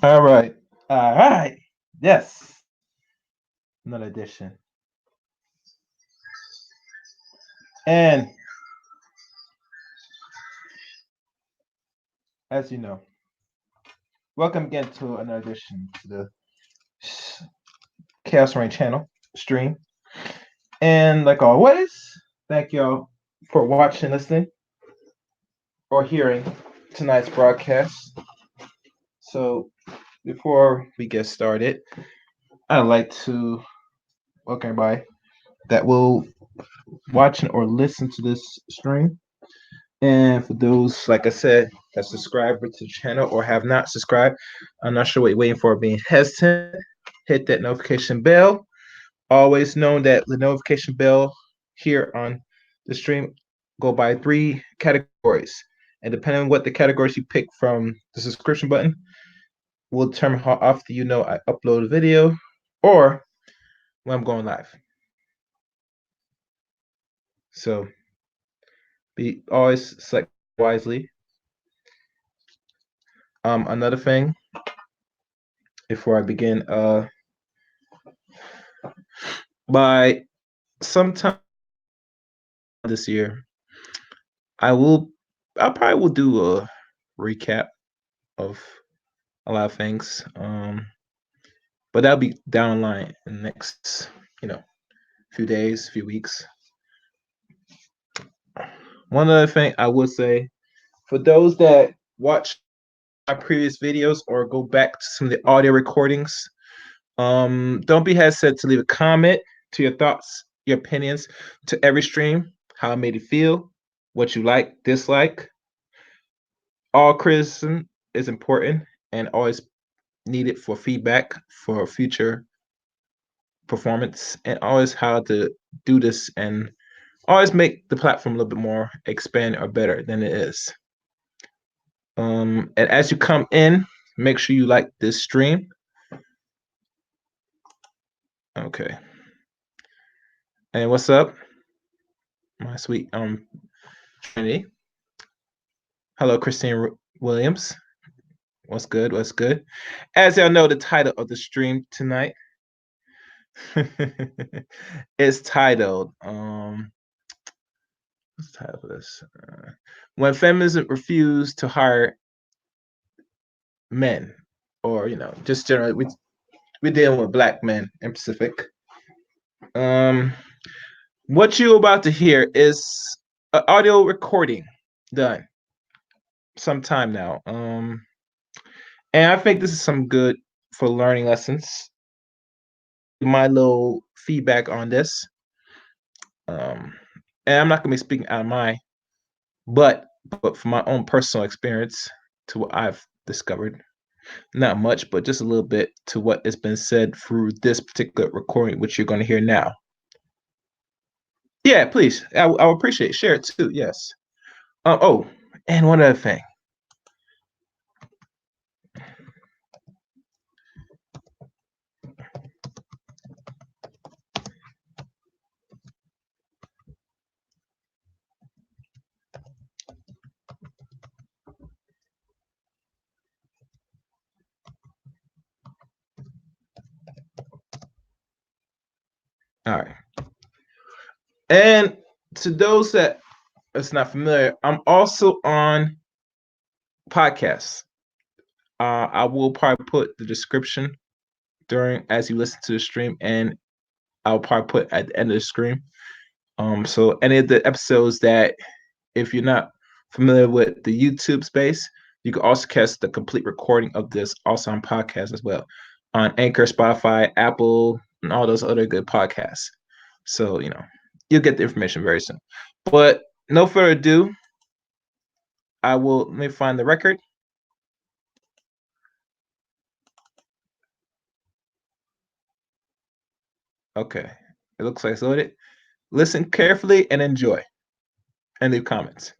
All right. All right. Yes. Another edition. And as you know, welcome again to another edition to the Chaos Rain channel stream. And like always, thank y'all for watching, listening, or hearing tonight's broadcast. So before we get started, I'd like to welcome everybody that will watch or listen to this stream. And for those, like I said, that subscribe to the channel or have not subscribed, I'm not sure what you're waiting for, being hesitant, hit that notification bell. Always know that the notification bell here on the stream go by 3 categories. And depending on what the categories you pick from the subscription button will determine how often you know I upload a video or when I'm going live. So be always select wisely. Another thing before I begin, by sometime this year, I probably will do a recap of a lot of things. But that'll be down the line in the next, few days, few weeks. One other thing I would say, for those that watch my previous videos or go back to some of the audio recordings, don't be hesitant to leave a comment to your thoughts, your opinions to every stream, how it made you feel, what you like, dislike. All criticism is important and always needed for feedback for future performance, and always how to do this and always make the platform a little bit more expand or better than it is. And as you come in, make sure you like this stream. Okay. And what's up, my sweet Trinity? Hello, Christine Williams. What's good? What's good? As y'all know, the title of the stream tonight is titled what's the title of this? When feminism refused to hire men, or just generally, we're dealing with Black men in Pacific. What you're about to hear is an audio recording done some time now. And I think this is some good for learning lessons. My little feedback on this. And I'm not gonna be speaking out of my, but from my own personal experience to what I've discovered. Not much, but just a little bit to what has been said through this particular recording, which you're going to hear now. Yeah, please. I would appreciate it. Share it too. Yes. Oh, and one other thing. All right. And to those that is not familiar, I'm also on podcasts. I will probably put the description during as you listen to the stream, and I'll probably put at the end of the stream. So any of the episodes that, if you're not familiar with the YouTube space, you can also catch the complete recording of this also on podcast as well, on Anchor, Spotify, Apple, and all those other good podcasts. So you'll get the information very soon. But no further ado, let me find the record. Okay, it looks like it's loaded. Listen carefully and enjoy, and leave comments.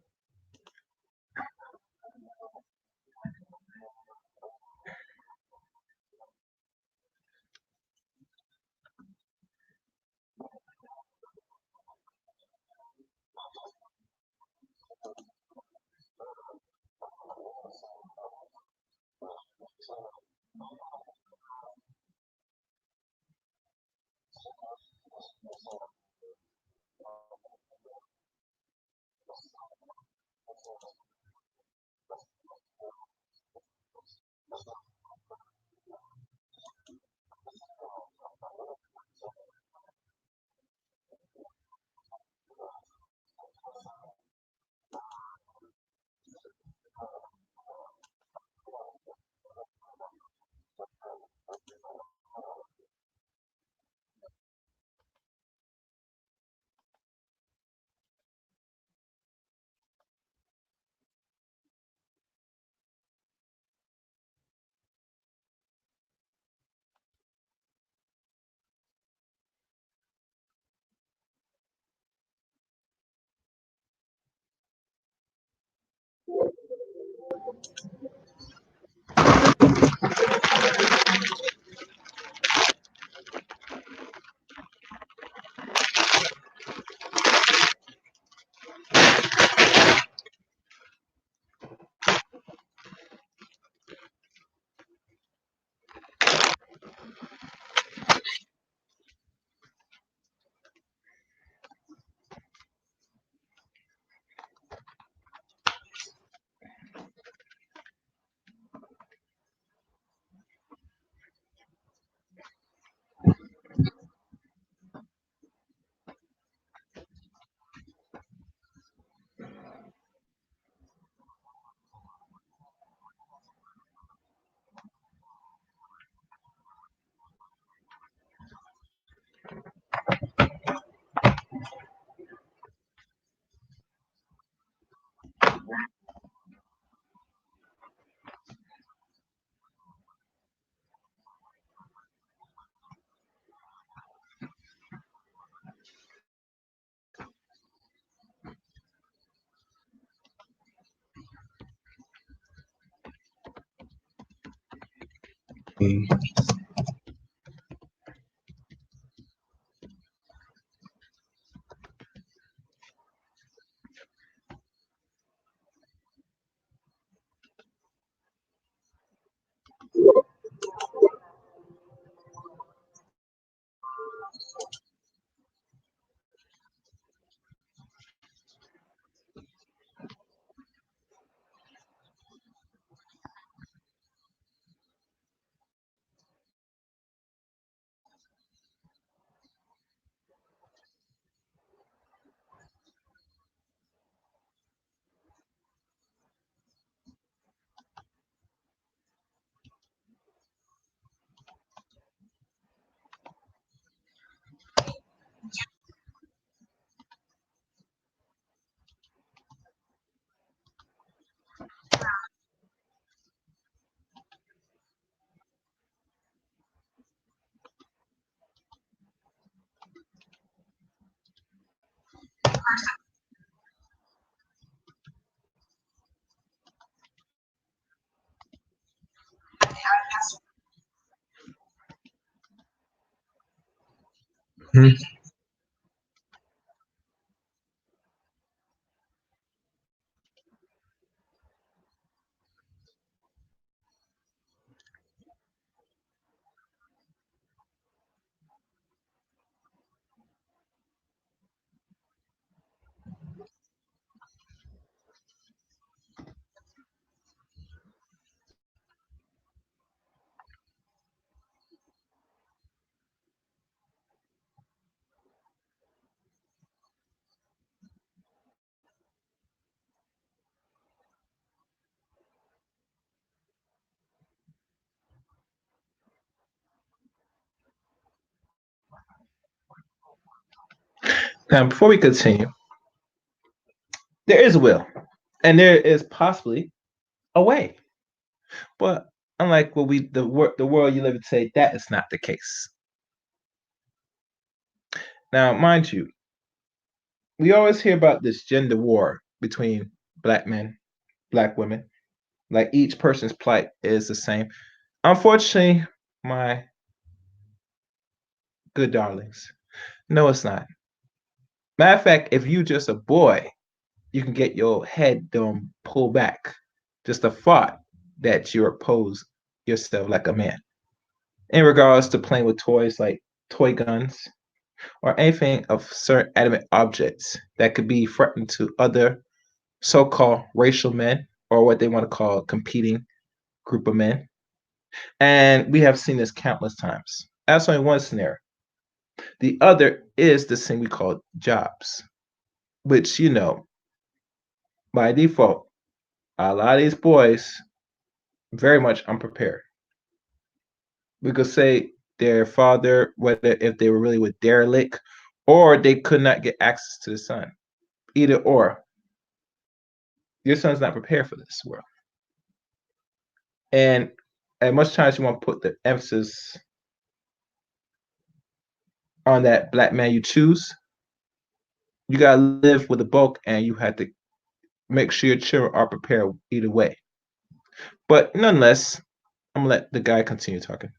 Hmm. Now, before we continue, there is a will, and there is possibly a way. But unlike what the world you live in today, that is not the case. Now, mind you, we always hear about this gender war between black men, black women. Like each person's plight is the same. Unfortunately, my good darlings, no, it's not. Matter of fact, if you just a boy, you can get your head pulled back. Just a thought that you oppose yourself like a man. In regards to playing with toys like toy guns or anything of certain adamant objects that could be threatening to other so-called racial men or what they want to call a competing group of men. And we have seen this countless times. That's only one scenario. The other is this thing we call jobs, which, by default, a lot of these boys very much unprepared. We could say their father, whether if they were really with derelict or they could not get access to the son. Either or, your son's not prepared for this world. And as much times you want to put the emphasis on that black man you choose, you gotta live with a bulk and you have to make sure your children are prepared either way. But nonetheless, I'm gonna let the guy continue talking.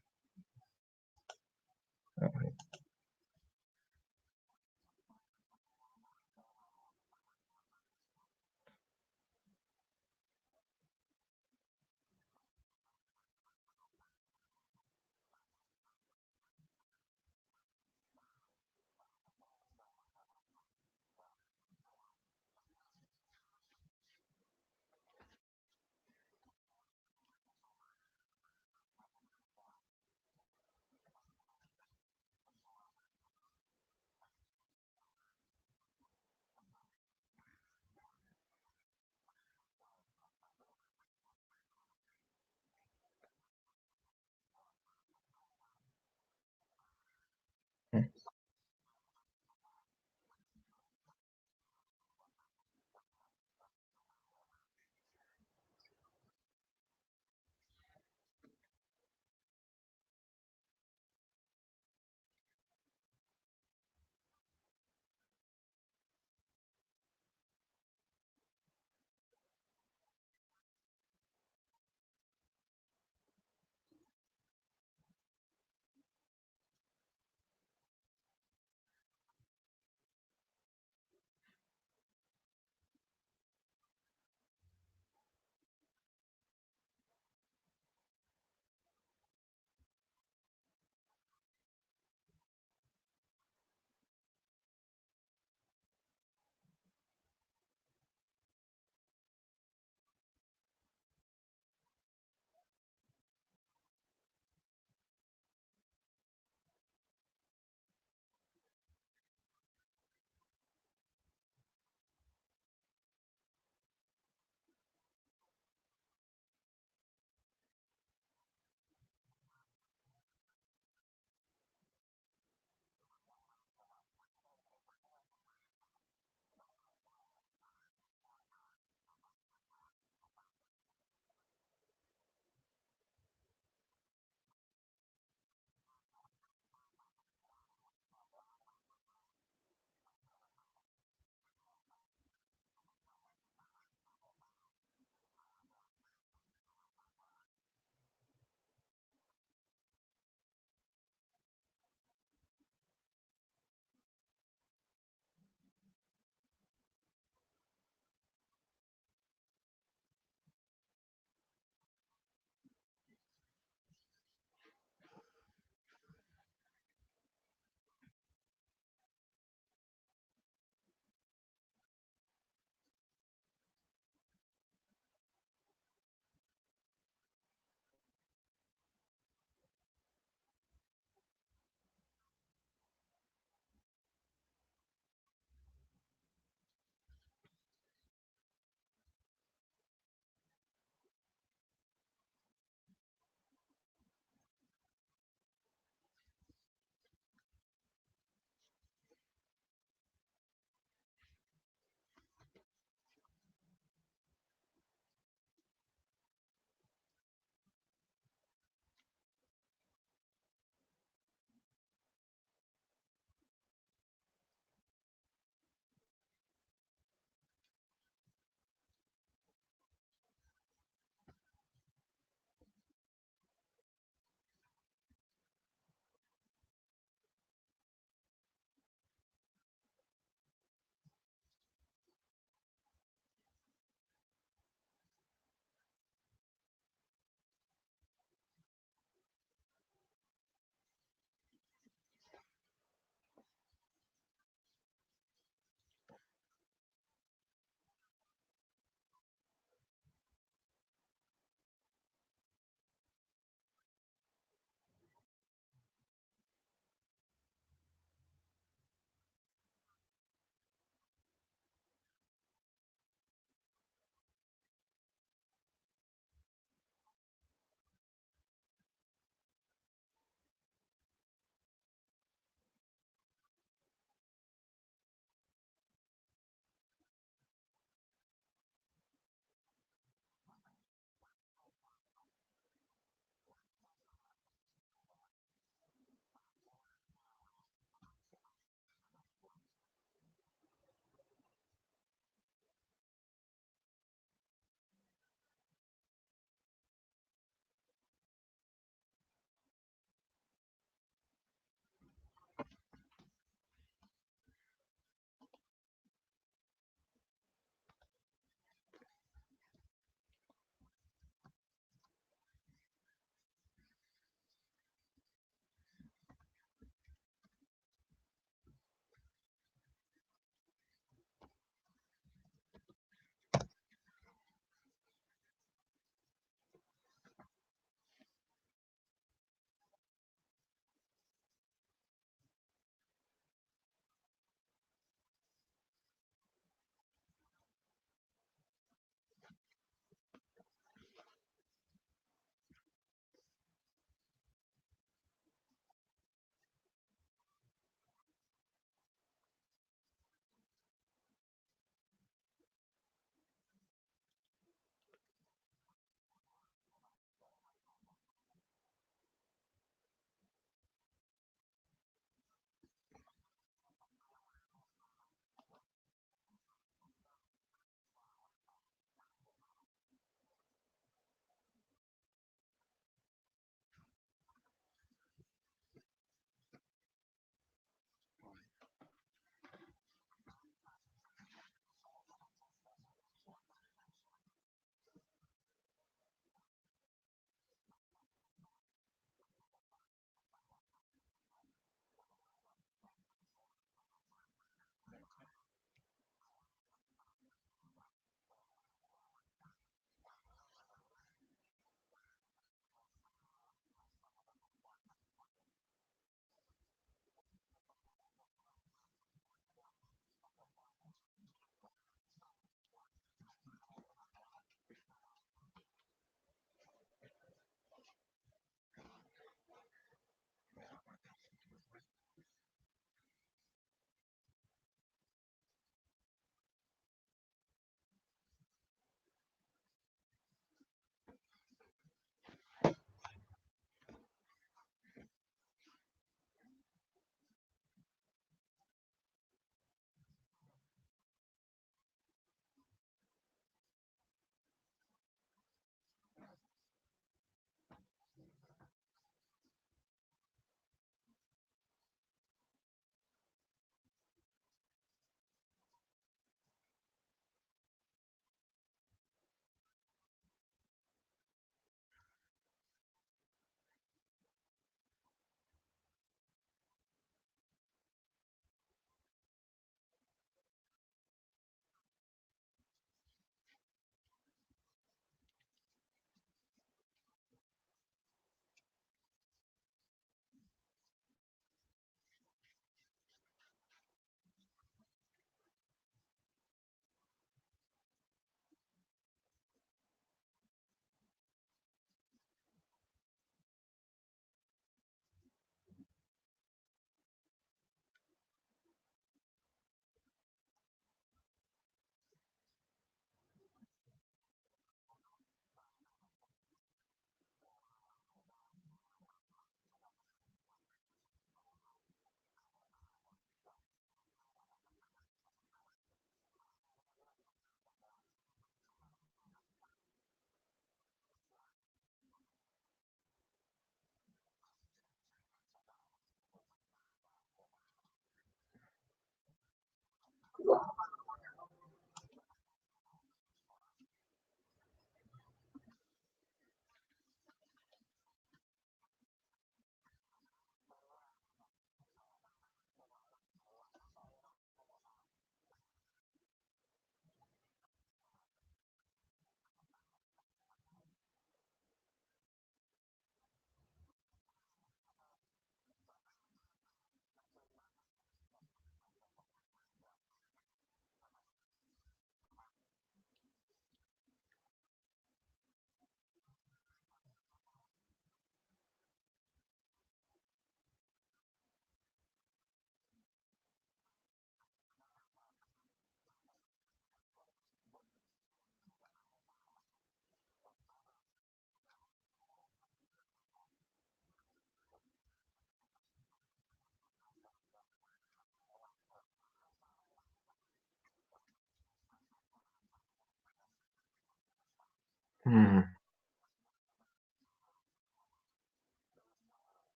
Hmm.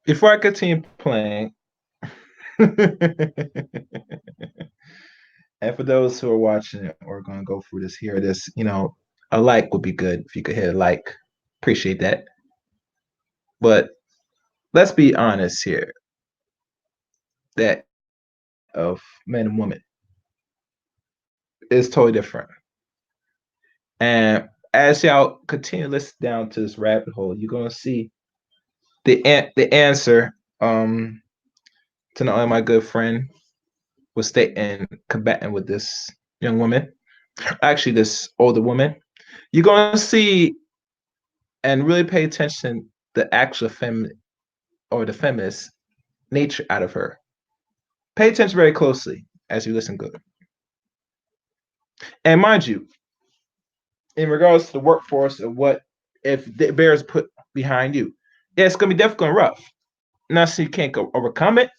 Before I continue playing, and for those who are watching it or going to go through this here, this, a like would be good if you could hit a like. Appreciate that. But let's be honest here that of men and women is totally different. And as y'all continue to listen down to this rabbit hole, you're gonna see the answer to not only my good friend was stating combating with this young woman, actually this older woman. You're gonna see and really pay attention the actual or the feminist nature out of her. Pay attention very closely as you listen good. And mind you, in regards to the workforce and what if the bears put behind you, yeah, it's gonna be difficult and rough. Not so you can't go overcome it,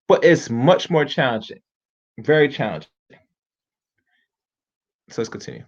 but it's much more challenging, very challenging. So let's continue.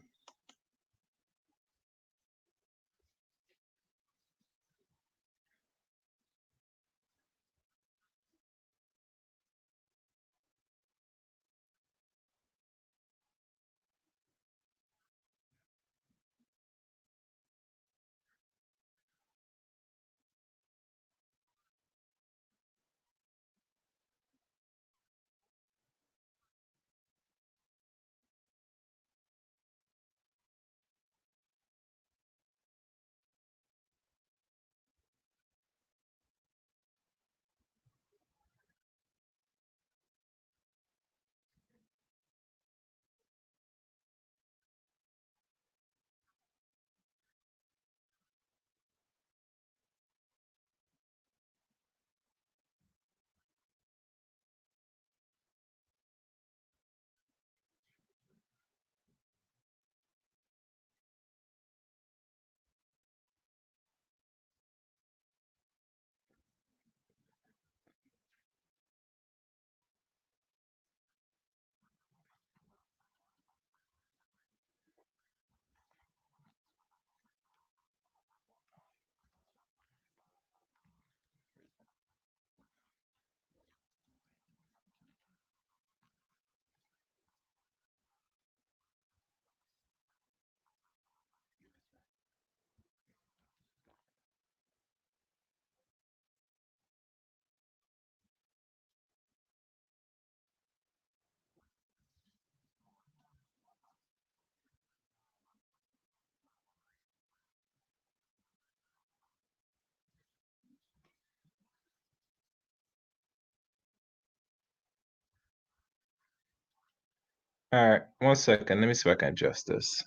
All right, 1 second. Let me see if I can adjust this.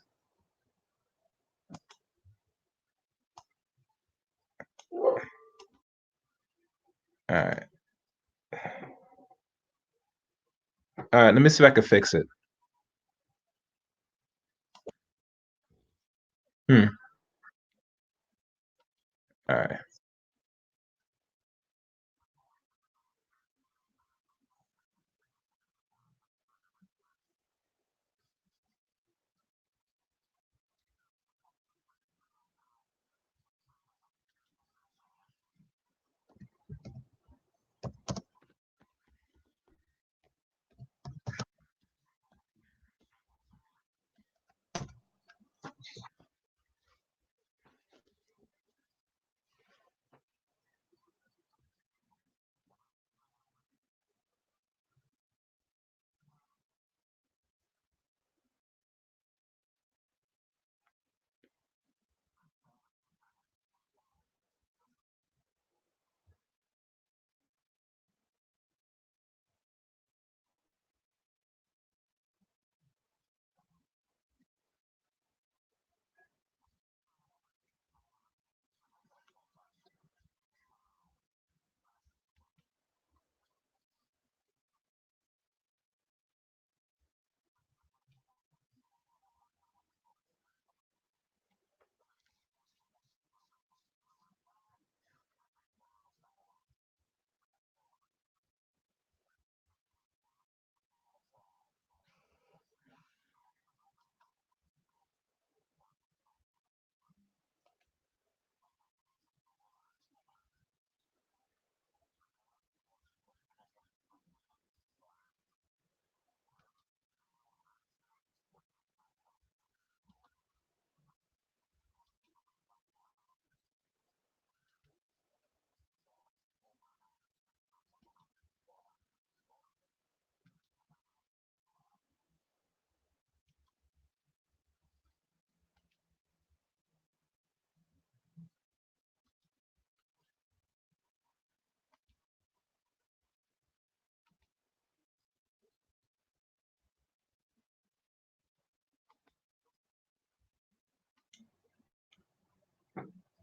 All right. All right, let me see if I can fix it. Hmm. All right.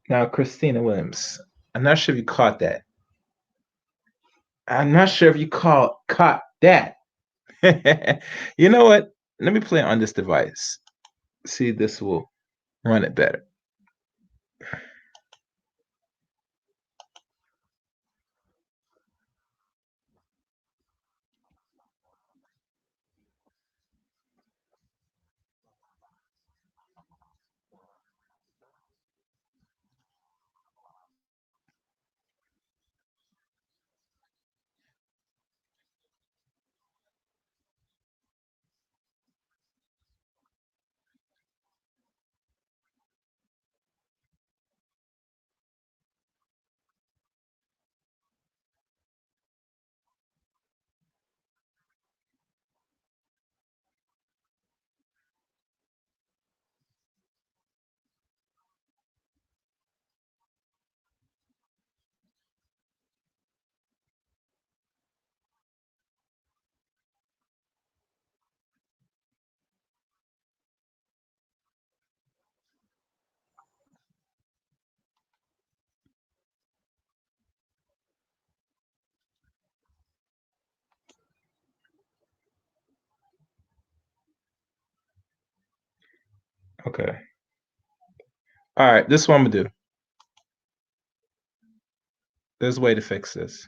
Now, Christina Williams, I'm not sure if you caught that. I'm not sure if you caught that. You know what? Let me play on this device. See, this will run it better. Okay. All right, this is what I'm gonna do. There's a way to fix this.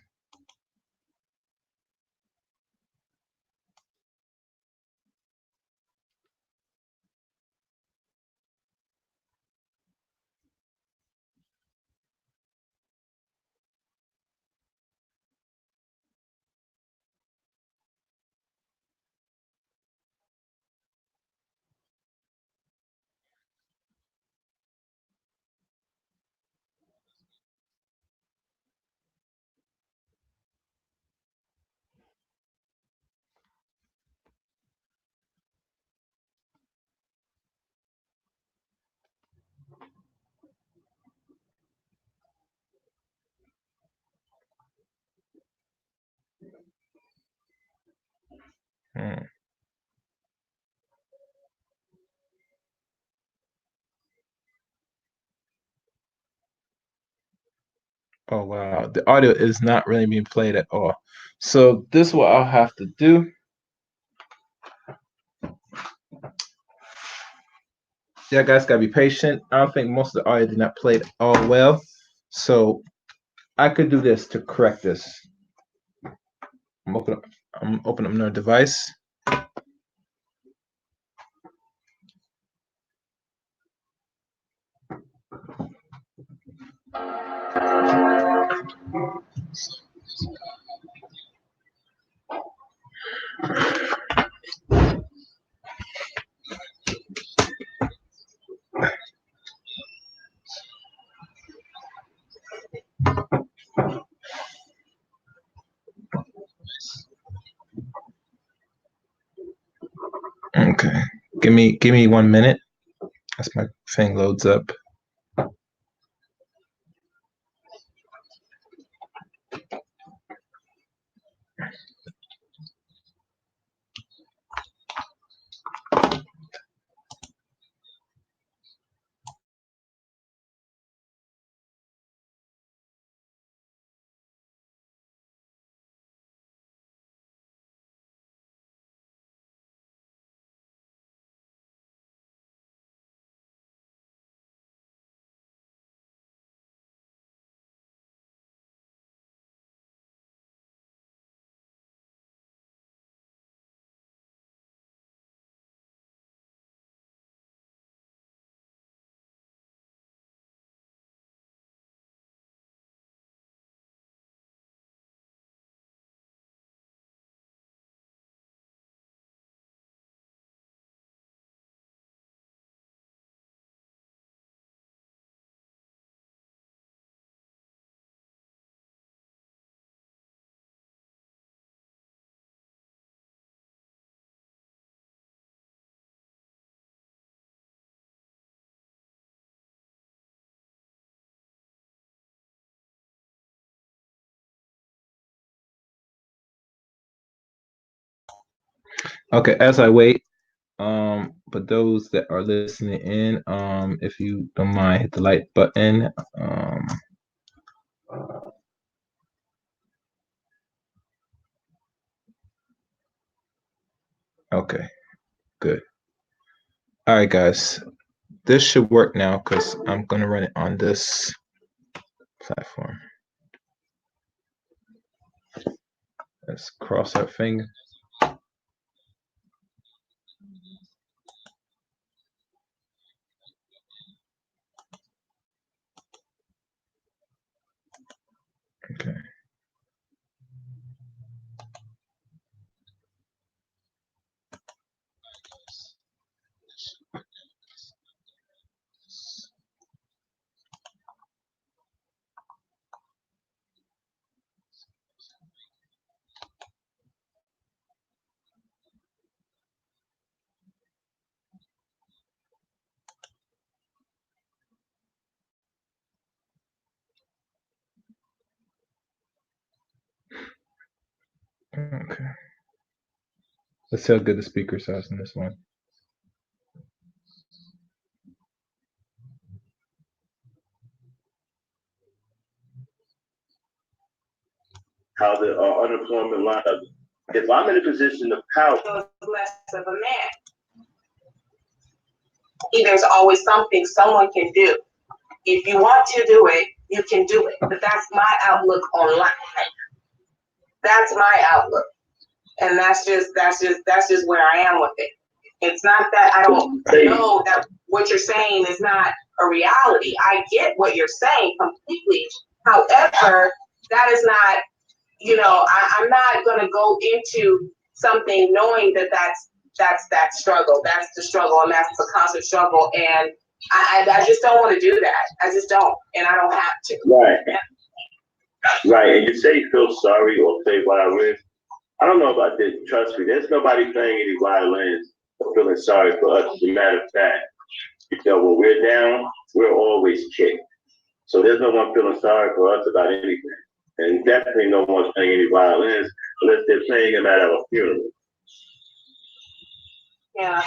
Oh wow, the audio is not really being played at all. So this is what I'll have to do. Yeah, guys, gotta be patient. I don't think most of the audio did not play it all well. So I could do this to correct this. I'm opening up another device. Okay, give me 1 minute as my thing loads up. Okay, as I wait, but those that are listening in, if you don't mind, hit the like button. Okay, good. All right, guys, this should work now because I'm gonna run it on this platform. Let's cross our fingers. Okay. Okay. Let's see how good the speaker sounds in this one. How the unemployment line. If I'm in a position of power, less of a man. There's always something someone can do. If you want to do it, you can do it. But that's my outlook on life. That's my outlook, and that's just where I am with it. It's not that I don't know that what you're saying is not a reality. I get what you're saying completely. However, that is not, I'm not going to go into something knowing that that's that struggle. That's the struggle, and that's the constant struggle. And I just don't want to do that. I just don't, and I don't have to. Right. Right. And you say you feel sorry or play violins. I don't know about this. Trust me, there's nobody playing any violins or feeling sorry for us. As a matter of fact, when we're down, we're always kicked. So there's no one feeling sorry for us about anything. And definitely no one's playing any violins unless they're playing them at our funeral. Yeah.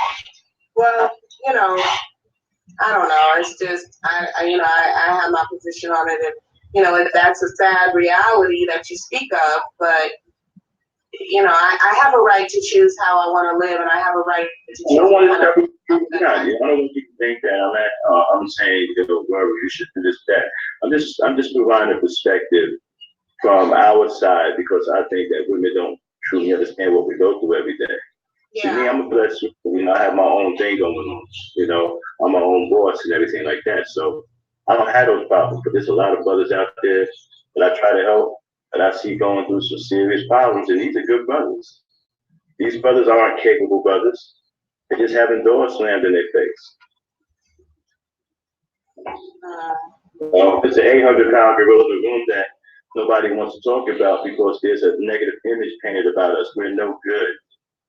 Well, I don't know. It's just I have my position on it. that's a sad reality that you speak of, but I have a right to choose how I want to live, and I have a right to choose. I don't want you to think that I'm saying, whoever you should do this, that. I'm just providing a perspective from our side because I think that women don't truly understand what we go through every day. Yeah. To me, I'm a blessed. I have my own thing going on. I'm my own boss and everything like that. So I don't have those problems. But there's a lot of brothers out there that I try to help, that I see going through some serious problems, and these are good brothers. These brothers aren't capable brothers. They're just having doors slammed in their face. It's an 800-pound gorilla in the room that nobody wants to talk about because there's a negative image painted about us. We're no good.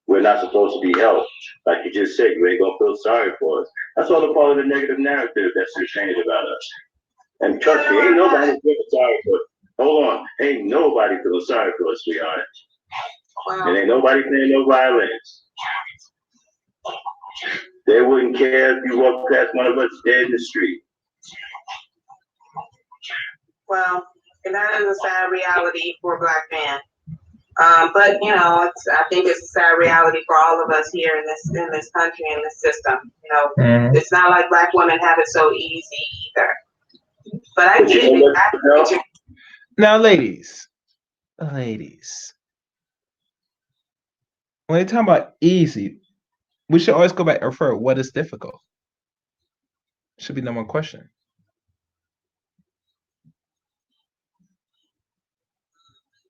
We're not supposed to be helped. Like you just said, you ain't gonna feel sorry for us. That's all a part of the negative narrative that's painted about us. And trust me, ain't nobody feeling sorry for us. Hold on, ain't nobody feeling sorry for us, sweetheart. Wow. And ain't nobody paying no violence. They wouldn't care if you walked past one of us dead in the street. Well, and that is a sad reality for Black men. But I think it's a sad reality for all of us here in this country, in this system. It's not like Black women have it so easy either. But I get it. Now, ladies, when they talk about easy, we should always go back and refer what is difficult. Should be number one question.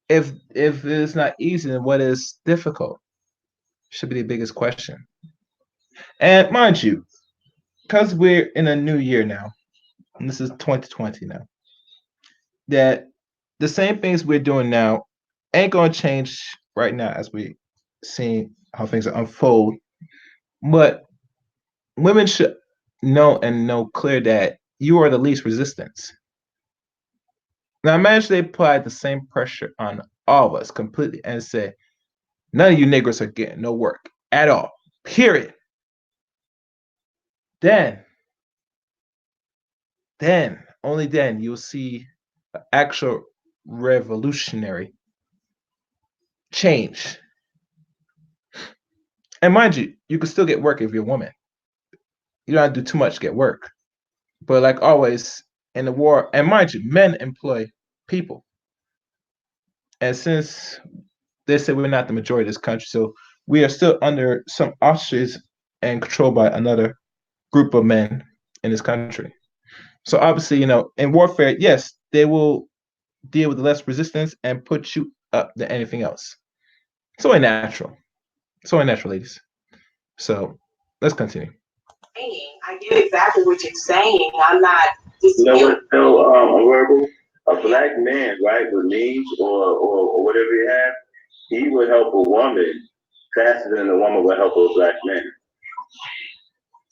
If it's not easy, then what is difficult? Should be the biggest question. And mind you, because we're in a new year now, and this is 2020 now, that the same things we're doing now ain't going to change right now as we see how things unfold. But women should know clear that you are the least resistance. Now imagine they applied the same pressure on all of us completely and say, none of you niggers are getting no work at all, period. Then, only then, you'll see an actual revolutionary change. And mind you, you can still get work if you're a woman. You don't have to do too much to get work. But like always in the war, and mind you, men employ people. And since they say we're not the majority of this country, so we are still under some auspices and controlled by another group of men in this country. So obviously, in warfare, yes, they will deal with less resistance and put you up than anything else. It's only natural. Ladies. So let's continue. I get exactly what you're saying. I'm not disputing. A Black man, right, with means or whatever he had, he would help a woman faster than a woman would help a Black man.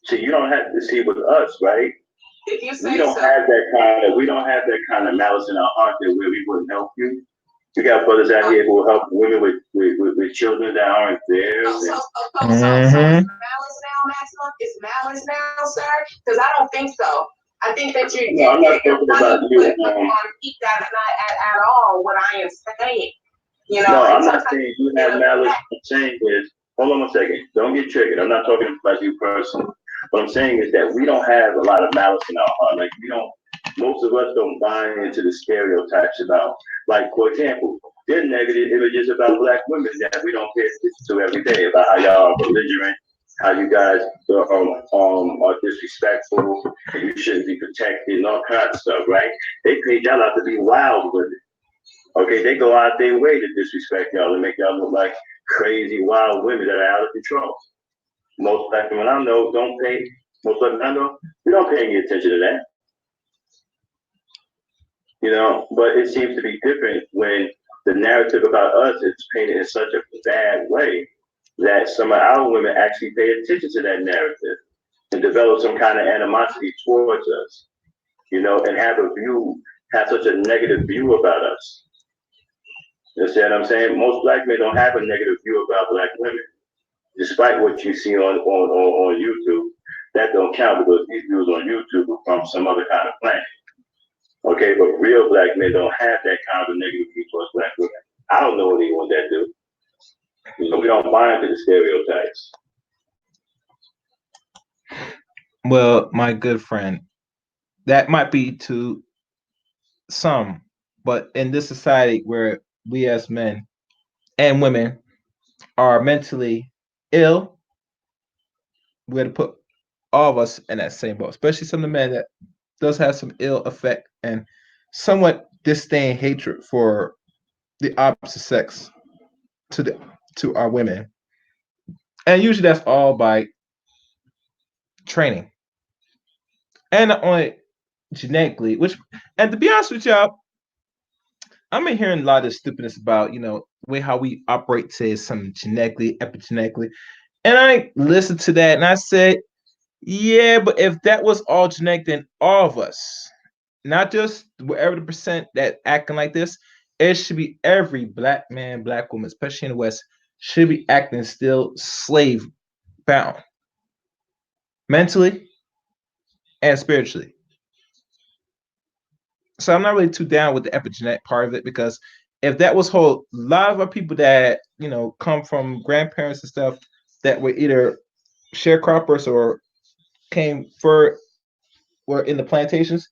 So you don't have to see with us, right? If you say we don't have that kind of malice in our heart that where we wouldn't help you. We got brothers out here who will help women with children that aren't theirs. So is malice now, Maximum? Is malice now, sir? Because I don't think so. I think that I'm not talking about you. That's not at all what I am saying. No, I'm not saying you have malice. What I'm saying is, hold on a second. Don't get triggered. I'm not talking about you personally. What I'm saying is that we don't have a lot of malice in our heart. Like most of us don't buy into the stereotypes about, like, for example, there's negative images about Black women that we don't pay attention to every day about how y'all are belligerent, how you guys are disrespectful, and you shouldn't be protected and all kinds of stuff, right? They paid y'all out to be wild women. Okay, they go out their way to disrespect y'all and make y'all look like crazy wild women that are out of control. Most Black women I know don't pay. Most Black women I know, we don't pay any attention to that. But it seems to be different when the narrative about us is painted in such a bad way that some of our women actually pay attention to that narrative and develop some kind of animosity towards us, and have such a negative view about us. You see what I'm saying? Most Black men don't have a negative view about Black women, despite what you see on YouTube. That don't count because these views on YouTube are from some other kind of planet. Okay, Okay, but real black men don't have that kind of negativity towards black women. I don't know anyone that do. We don't buy into the stereotypes. Well, my good friend, that might be to some, but in this society where we as men and women are mentally ill, we're going to put all of us in that same boat, especially some of the men that does have some ill effect and somewhat disdain, hatred for the opposite sex to our women. And usually that's all by training. And not only genetically, which, and to be honest with y'all, I've been hearing a lot of stupidness about, way how we operate today, some genetically, epigenetically. And I listened to that and I said, yeah, but if that was all genetic, then all of us, not just whatever the percent that acting like this, it should be every black man, black woman, especially in the West, should be acting still slave bound, mentally and spiritually. So I'm not really too down with the epigenetic part of it, because if that was whole, a lot of our people that come from grandparents and stuff that were either sharecroppers or came for were in the plantations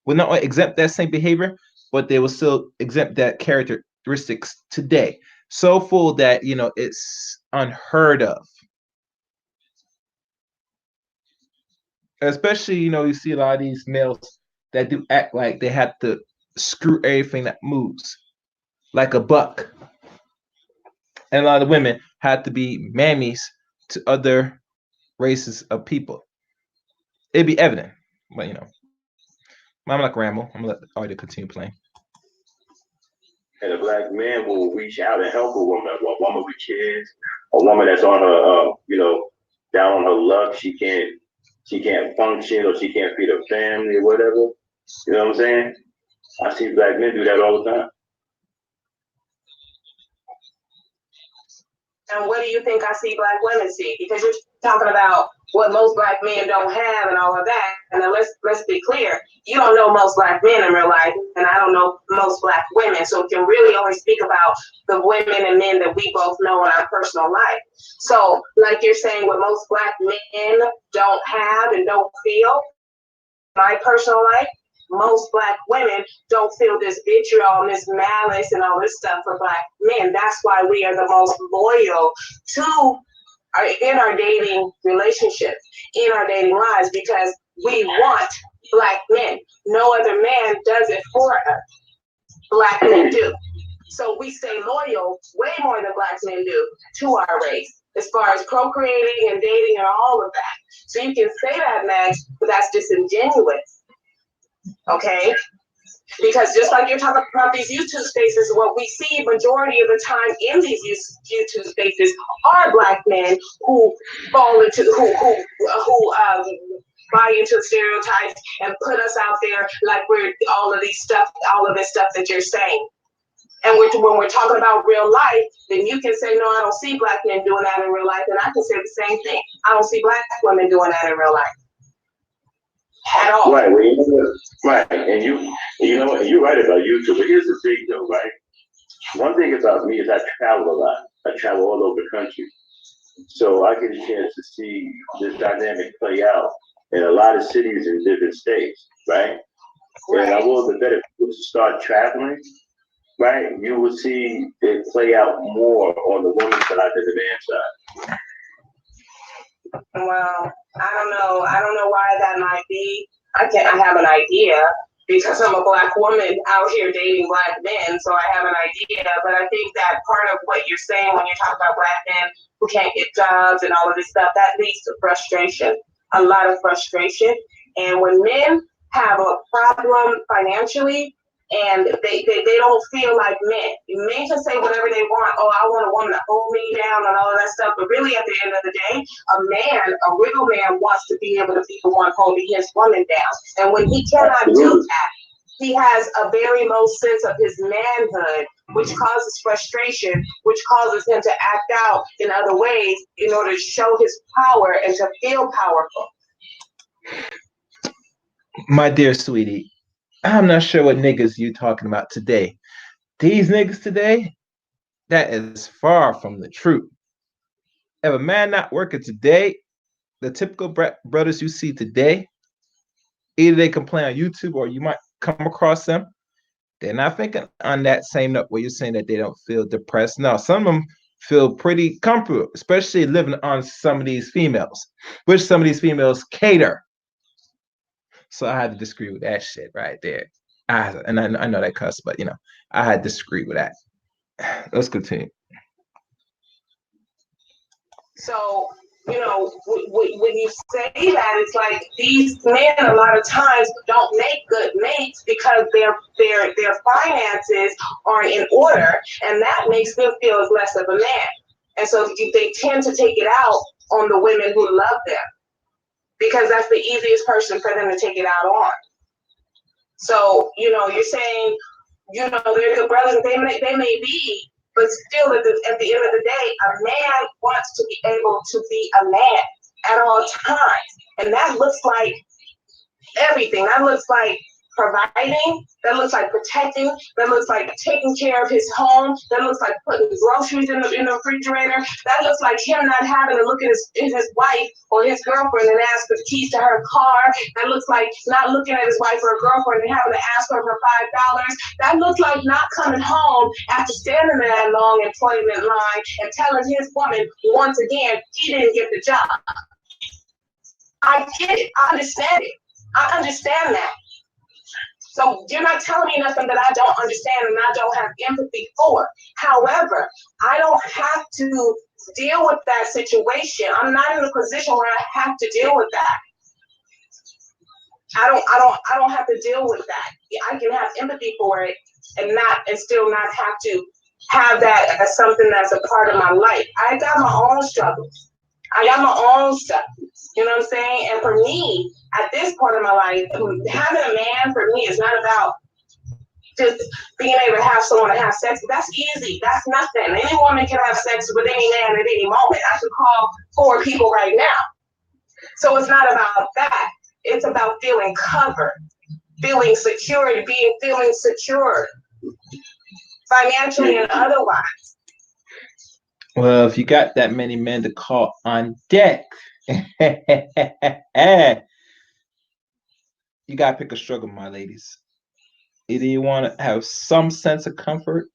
would not only exempt that same behavior, but they will still exempt that characteristics today. So full that it's unheard of. Especially, you see a lot of these males that do act like they have to screw everything that moves like a buck. And a lot of women have to be mammies to other races of people. It'd be evident. But I'm not gonna ramble. I'm gonna let the audio continue playing. And a black man will reach out and help a woman with kids, a woman that's on her, down on her luck. She can't function, or she can't feed her family or whatever. You know what I'm saying? I see black men do that all the time. And what do you think I see black women see? Because you're talking about what most black men don't have and all of that. And then let's be clear, you don't know most black men in real life, and I don't know most black women. So we can really only speak about the women and men that we both know in our personal life. So like you're saying, what most black men don't have and don't feel, my personal life, most black women don't feel this vitriol and this malice and all this stuff for black men. That's why we are the most loyal to in our dating relationships, in our dating lives, because we want black men. No other man does it for us. Black men do. So we stay loyal way more than black men do to our race, as far as procreating and dating and all of that. So you can say that, Max, but that's disingenuous. Okay, because just like you're talking about these YouTube spaces, what we see majority of the time in these YouTube spaces are black men who fall into who buy into the stereotypes and put us out there like we're all of this stuff that you're saying. And when we're talking about real life, then you can say, no, I don't see black men doing that in real life, and I can say the same thing. I don't see black women doing that in real life. At all. Right, right, and you're right about YouTube. But here's the thing, though, right? One thing about me is I travel a lot. I travel all over the country, so I get a chance to see this dynamic play out in a lot of cities in different states, right? And I will bet if you start traveling, right, you will see it play out more on the woman's side than the man's side. Well, I don't know why that might be. I have an idea, because I'm a black woman out here dating black men, so I have an idea. But I think that part of what you're saying when you talk about black men who can't get jobs and all of this stuff, that leads to frustration, a lot of frustration. And when men have a problem financially, and they don't feel like men. Men can say whatever they want. Oh, I want a woman to hold me down and all of that stuff. But really, at the end of the day, a real man wants to be able to be the one holding his woman down. And when he cannot do that, he has a very low sense of his manhood, which causes frustration, which causes him to act out in other ways in order to show his power and to feel powerful. My dear sweetie, I'm not sure what niggas you talking about today. These niggas today, that is far from the truth. If a man not working today, the typical brothers you see today, either they complain on YouTube or you might come across them. They're not thinking on that same note where you're saying that they don't feel depressed. No, some of them feel pretty comfortable, especially living on some of these females, which some of these females cater. So I had to disagree with that shit right there. I know that cuss, but I had to disagree with that. Let's continue. So, when you say that, it's like these men a lot of times don't make good mates because their finances aren't in order, and that makes them feel as less of a man. And so they tend to take it out on the women who love them because that's the easiest person for them to take it out on. So, you're saying, they're good brothers, they may be, but still at the end of the day, a man wants to be able to be a man at all times. And that looks like everything. That looks like providing, that looks like protecting, that looks like taking care of his home, that looks like putting groceries in the refrigerator, that looks like him not having to look at his wife or his girlfriend and ask for the keys to her car, that looks like not looking at his wife or girlfriend and having to ask her for $5, that looks like not coming home after standing in that long employment line and telling his woman once again he didn't get the job. I get it, I understand it. I understand that. So you're not telling me nothing that I don't understand and I don't have empathy for. However, I don't have to deal with that situation. I'm not in a position where I have to deal with that. I don't have to deal with that. I can have empathy for it and still not have to have that as something that's a part of my life. I got my own struggles. I got my own stuff. You know what I'm saying? And for me, at this point in my life, having a man for me is not about just being able to have someone to have sex with. That's easy. That's nothing. Any woman can have sex with any man at any moment. I could call 4 people right now. So it's not about that. It's about feeling covered, feeling secure, feeling secure financially and otherwise. Well, if you got that many men to call on deck, you gotta pick a struggle, my ladies. Either you want to have some sense of comfort,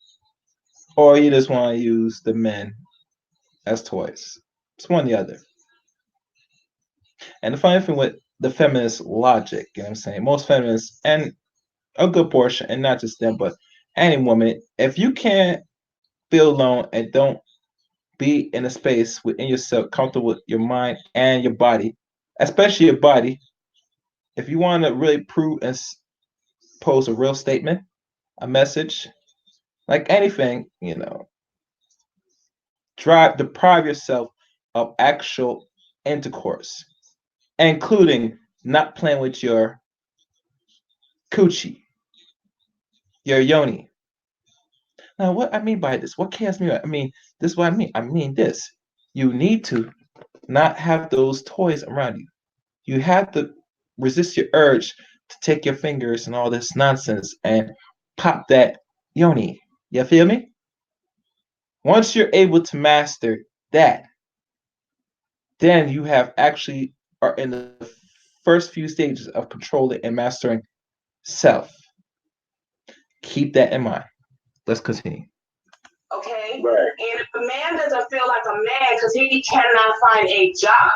or you just want to use the men as toys. It's one or the other. And the funny thing with the feminist logic, you know what I'm saying? Most feminists, and a good portion, and not just them, but any woman, if you can't feel alone and don't be in a space within yourself, comfortable with your mind and your body, especially your body, if you want to really prove and pose a real statement, a message, like anything, deprive yourself of actual intercourse, including not playing with your coochie, your yoni. Now, what I mean by this, what chaos mean? I mean, this is what I mean. I mean this. You need to not have those toys around you. You have to resist your urge to take your fingers and all this nonsense and pop that yoni. You feel me? Once you're able to master that, then you have actually are in the first few stages of controlling and mastering self. Keep that in mind. Let's continue. Okay? Right. And if a man doesn't feel like a man because he cannot find a job,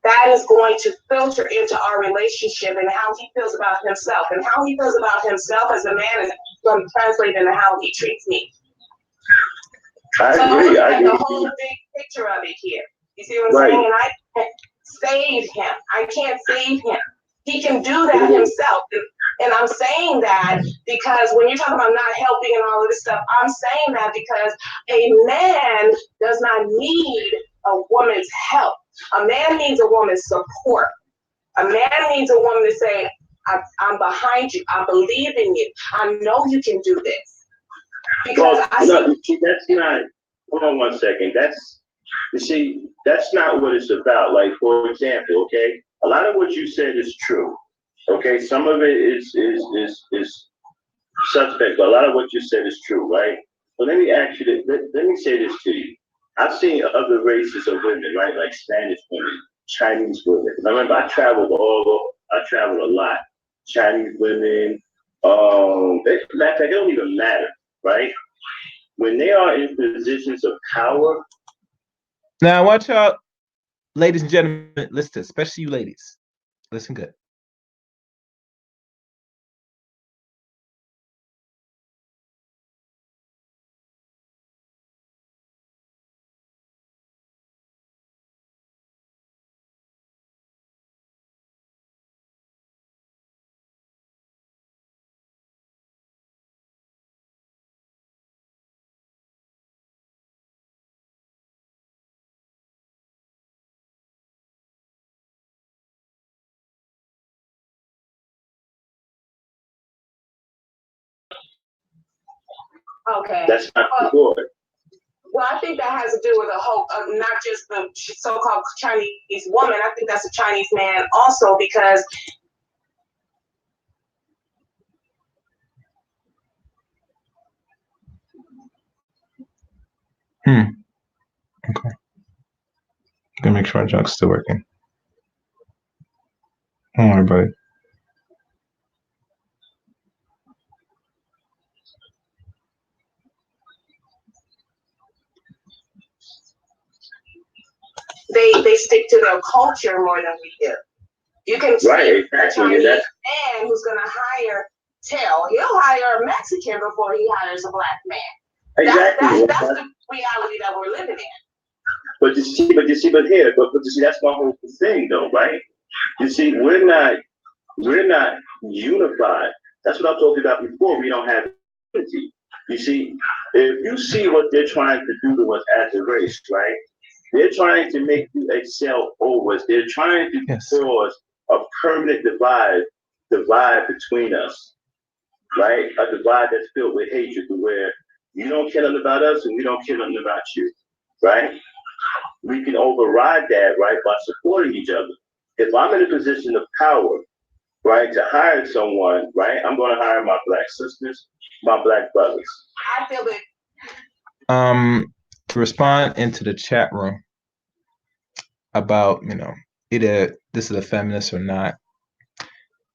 that is going to filter into our relationship and how he feels about himself. And how he feels about himself as a man is going to translate into how he treats me. I agree. So I agree. The whole big picture of it here. You see what I'm saying? And I can't save him. I can't save him. He can do that himself. And I'm saying that because when you're talking about not helping and all of this stuff, I'm saying that because a man does not need a woman's help. A man needs a woman's support. A man needs a woman to say, I'm behind you. I believe in you. I know you can do this. Because that's not, hold on one second. That's not what it's about. Like, for example, okay, a lot of what you said is true. Okay, some of it is suspect, but a lot of what you said is true, right? But let me ask you this, let me say this to you. I've seen other races of women, right? Like Spanish women, Chinese women. I remember I traveled a lot. Chinese women, matter of fact, it don't even matter, right? When they are in positions of power, Now, watch out, ladies and gentlemen, listen, especially you ladies. Listen good. Okay. that's not good. Well, I think that has to do with a whole, not just the so-called Chinese woman. I think that's a Chinese man also because Okay. Gonna make sure my junk's still working. Don't worry about it. they stick to their culture more than we do. You can see Right, a exactly. Chinese And that's man who's going to he'll hire a Mexican before he hires a black man. exactly. That's the reality that we're living in. But you see, that's my whole thing, though, right? You see, we're not unified. That's what I told you about before. We don't have unity. You see, if you see what they're trying to do to us as a race, right? They're trying to make you excel over us. They're trying to cause a permanent divide between us, right? A divide that's filled with hatred, to where you don't care nothing about us and we don't care nothing about you, right? We can override that, right, by supporting each other. If I'm in a position of power, right, to hire someone, right, I'm going to hire my black sisters, my black brothers. I feel it. To respond into the chat room about, either this is a feminist or not,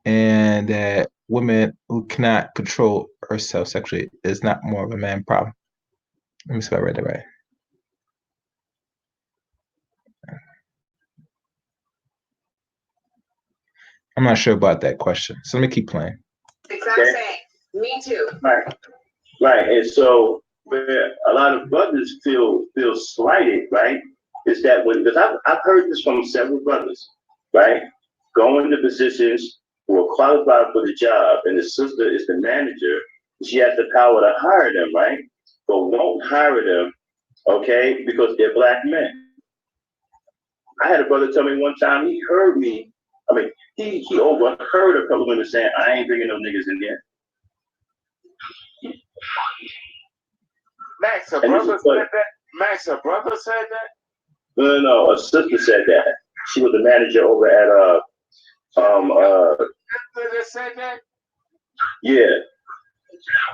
and that women who cannot control herself sexually is not more of a man problem. Let me see if I read that right. I'm not sure about that question, so let me keep playing. Exactly. Okay. Me too. Right. And so where a lot of brothers feel slighted, right? Is that because I've heard this from several brothers, right? Go into positions who are qualified for the job, and the sister is the manager. She has the power to hire them, right? But won't hire them, okay, because they're black men. I had a brother tell me one time he heard me. I mean, he overheard a couple of women saying, "I ain't bringing no niggas in there." Max, a brother said that? Max, a brother said that? No, a sister said that. She was the manager over at Sister said that? Yeah.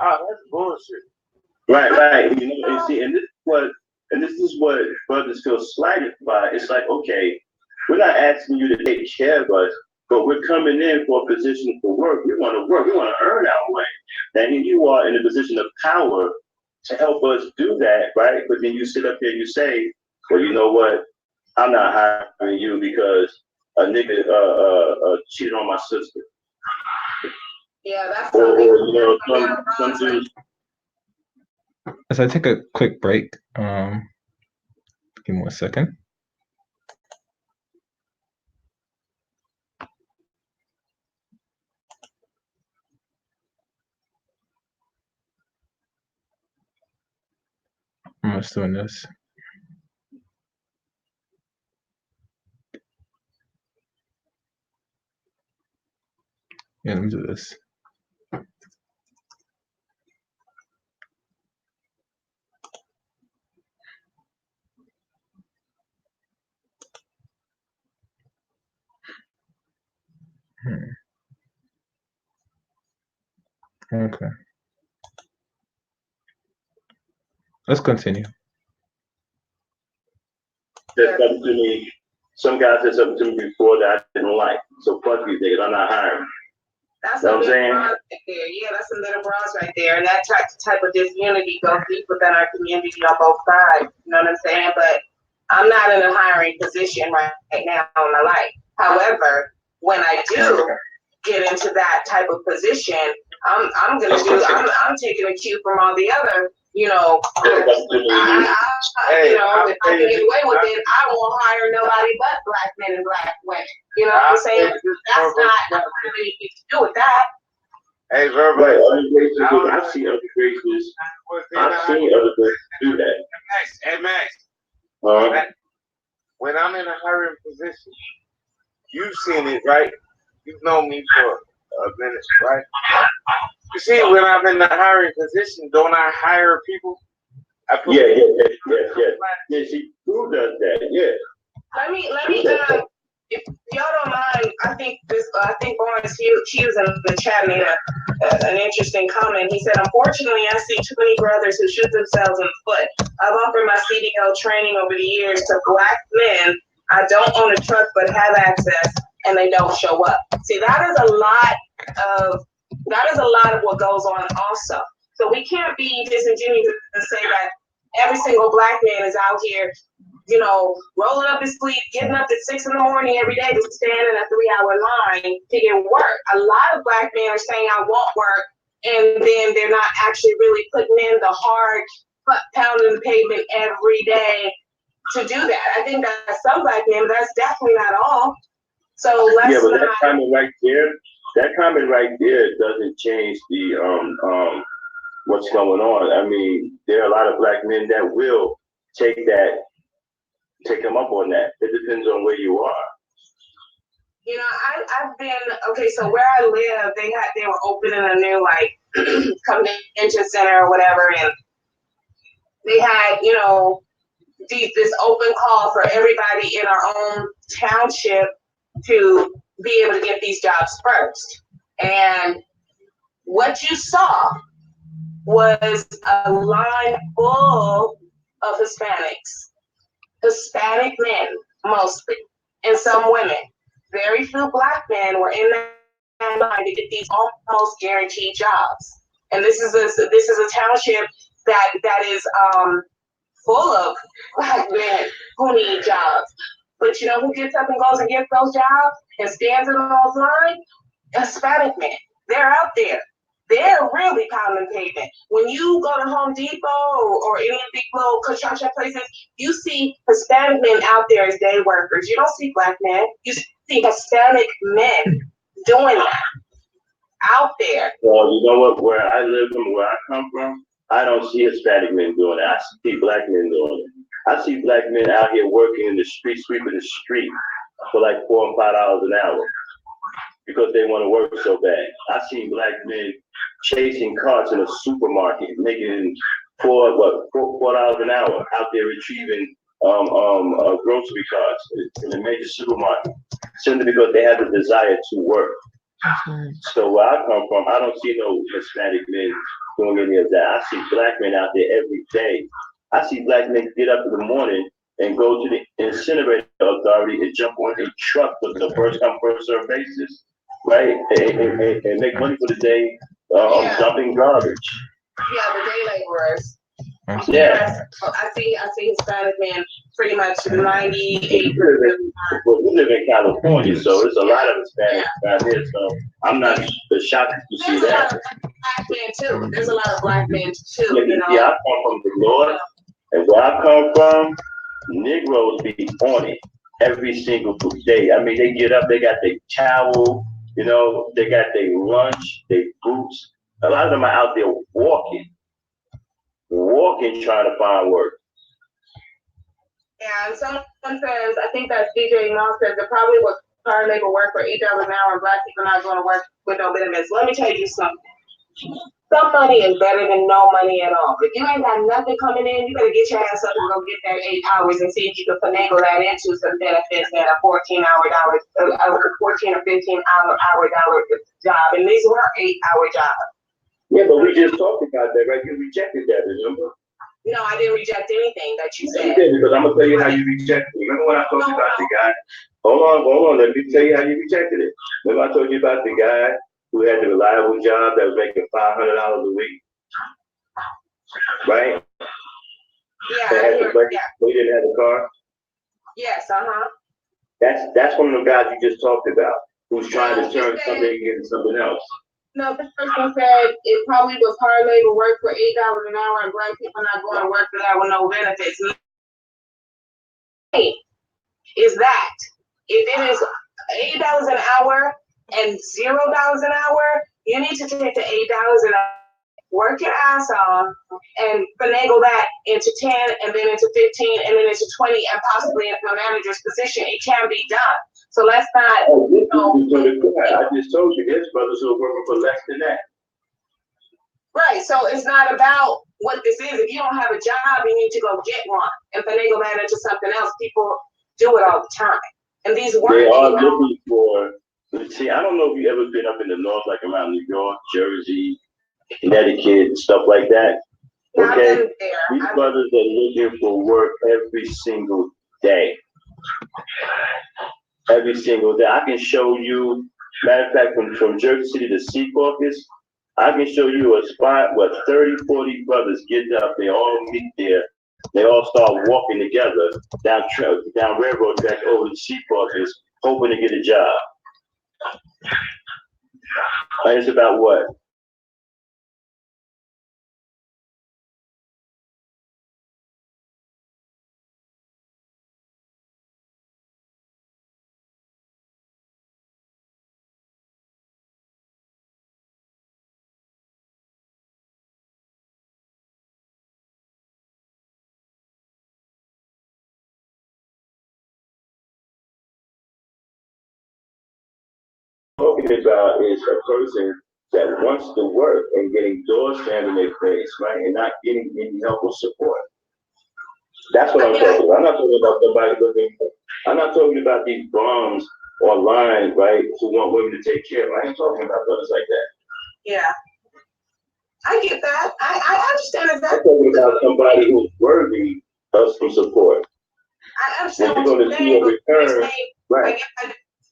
Oh, that's bullshit. Right. And see, and this is what brothers feel slighted by. It's like, okay, we're not asking you to take care of us, but we're coming in for a position for work. We want to work. We want to earn our way. And here you are in a position of power to help us do that, right? But then you sit up here and you say, well, you know what? I'm not hiring you because a nigga cheated on my sister. Yeah, that's some dudes. As I take a quick break, give me 1 second. I'm just doing this. Yeah, let me do this. Okay. Let's continue. Said something to me. Some guy said something to me before that I didn't like. So fuck you, niggas. I'm not hiring. That's Know a what I'm little saying? bras right there. Yeah, that's a little bras right there. And that type of disunity goes deep within our community on both sides. You know what I'm saying? But I'm not in a hiring position right now in my life. However, when I do get into that type of position, I'm taking a cue from all the other, you know, you know, if I can get away with it, I won't hire nobody but black men and black women. You know what I'm saying? That's not really need to do with that. Hey, Verbo. Right, other races, I've seen other races. I've seen other races do that. Hey, Max. When I'm in a hiring position, you've seen it, right? You've known me for a minute, right? You see, when I'm in the hiring position, don't I hire people? Yeah. She who does that? Yeah. Let me. If y'all don't mind, I think Lawrence Hughes in the chat made an interesting comment. He said, "Unfortunately, I see too many brothers who shoot themselves in the foot. I've offered my CDL training over the years to black men. I don't own a truck but have access, and they don't show up. See, that is a lot of what goes on also. So we can't be disingenuous and say that every single black man is out here, you know, rolling up his sleeve, getting up at 6 in the morning every day to stand in a 3-hour line to get work. A lot of black men are saying, I want work, and then they're not actually really putting in the hard pounding the pavement every day to do that. I think that's some black men, but that's definitely not all. So let's that comment right there doesn't change the what's going on. I mean, there are a lot of black men that will take them up on that. It depends on where you are. You know, I've been so where I live, they were opening a new convention center or whatever, and they had, you know, this open call for everybody in our own township to be able to get these jobs first. And what you saw was a line full of Hispanic men mostly, and some women. Very few black men were in that line to get these almost guaranteed jobs. And this is a township that is full of black men who need jobs. But you know who gets up and goes and gets those jobs and stands in those lines? Hispanic men. They're out there. They're really pounding pavement. When you go to Home Depot or any of the little construction places, you see Hispanic men out there as day workers. You don't see black men. You see Hispanic men doing that out there. Well, you know what? Where I live and where I come from, I don't see Hispanic men doing it. I see black men doing it. I see black men out here working in the street, sweeping the street for like $4 and $5 an hour because they want to work so bad. I see black men chasing carts in a supermarket, making $4 an hour out there retrieving grocery carts in a major supermarket, simply because they have the desire to work. So where I come from, I don't see no Hispanic men doing any of that. I see black men out there every day. I see black men get up in the morning and go to the incinerator authority and jump on a truck with the first come, first served basis, right? And make money for the day dumping garbage. Yeah, the day laborers. Yeah. I see Hispanic men pretty much 98%. We live in California, so there's a lot of Hispanics out here, so I'm not shocked to see that. There's a lot of black men too. You know? Yeah, I come from the North, and where I come from, Negroes be on it every single day. I mean, they get up, they got their towel, you know, they got their lunch, their boots. A lot of them are out there walking trying to find work. Yeah, and someone says, I think that's DJ Mouse says, they probably would hire labor work for $8 an hour and black people not going to work with no benefits. Let me tell you something. Some money is better than no money at all. If you ain't got nothing coming in, you better get your ass up and go get that 8 hours and see if you can finagle that into some benefits and a 14 or 15 hour job. And these were 8-hour jobs. Yeah, but we just talked about that, right? You rejected that, remember? No, I didn't reject anything that you Yeah, you said. did, because I'm gonna tell you how you rejected it. Remember when I told you about the guy? Hold on, let me tell you how you rejected it. Remember I told you about the guy who had the reliable job that was making $500 a week, right? Yeah, That I had hear. the budget, Yeah. but he didn't have a car. Yes. Uh-huh. That's one of the guys you just talked about, who's trying No, to turn something into something else. No, this person said it probably was hard labor work for $8 an hour and black people not going to work for that with no benefits. Is that if it is $8 an hour and $0 an hour, you need to take the $8 an hour, work your ass off, and finagle that into 10, and then into 15, and then into 20, and possibly into a manager's position. It can be done. So let's not. Oh, I just told you, there's brothers who are working for less than that. Right. So it's not about what this is. If you don't have a job, you need to go get one and finagle that into something else. People do it all the time. And these work. They are looking for. See, I don't know if you've ever been up in the north, like around New York, Jersey, Connecticut, and stuff like that. Okay, these brothers are looking for work every single day. Every single day. I can show you, matter of fact, from Jersey City to Sea Caucus, I can show you a spot where 30, 40 brothers get up, they all meet there, they all start walking together down railroad tracks over to Sea Caucus, hoping to get a job. And it's about what? Talking about is a person that wants to work and getting doors slammed in their face, right, and not getting any help or support. That's what I'm talking about. I'm not talking about somebody looking. I'm not talking about these bums online, right, who want women to take care of. I ain't talking about brothers like that. Yeah, I get that. I understand that. I'm talking about somebody who's worthy of some support. I understand what you're you're going to see in return, right?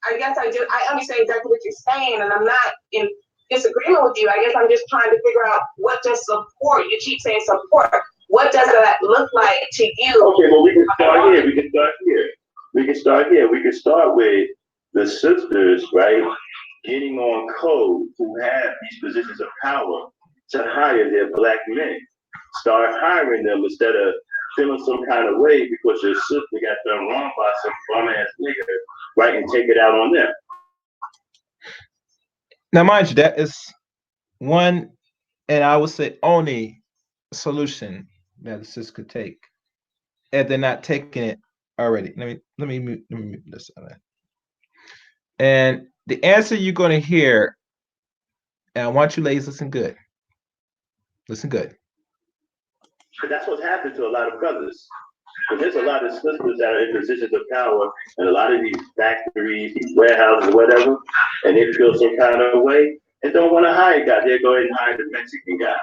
I guess I do. I understand exactly what you're saying, and I'm not in disagreement with you. I guess I'm just trying to figure out what does support. You keep saying support. What does that look like to you? Okay, well, we can start here. We can start here. We can start here. We can start with the sisters, right, getting on code who have these positions of power to hire their black men. Start hiring them instead of feeling some kind of way because your sister got done wrong by some bum ass nigga, right, and take it out on them. Now, mind you, that is one, and I would say only solution that the sis could take, if they're not taking it already. Let me mute this on that. And the answer you're going to hear, and I want you ladies listen good. Listen good. But that's what's happened to a lot of brothers. But there's a lot of sisters that are in positions of power and a lot of these factories, these warehouses, whatever, and they feel some kind of way and don't want to hire a guy. They'll go ahead and hire the Mexican guy.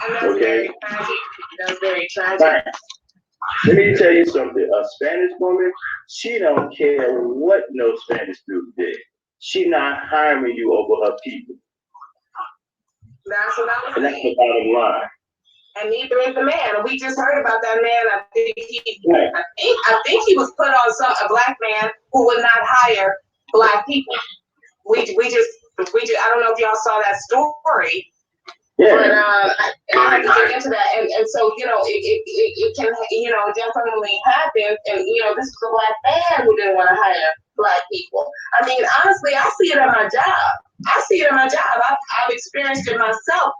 And that's okay? Very tragic. That's very tragic. Right. Let me tell you something. A Spanish woman, she don't care what no Spanish dude did. She not hiring you over her people. That's what I'm saying. And that's the bottom line. And neither is the man. We just heard about that man. I think he was put on a black man who would not hire black people. We just I don't know if y'all saw that story. Yeah. But I had to get into that, and so it can definitely happen. And this is a black man who didn't want to hire black people. I mean, honestly, I see it at my job. I've experienced it myself.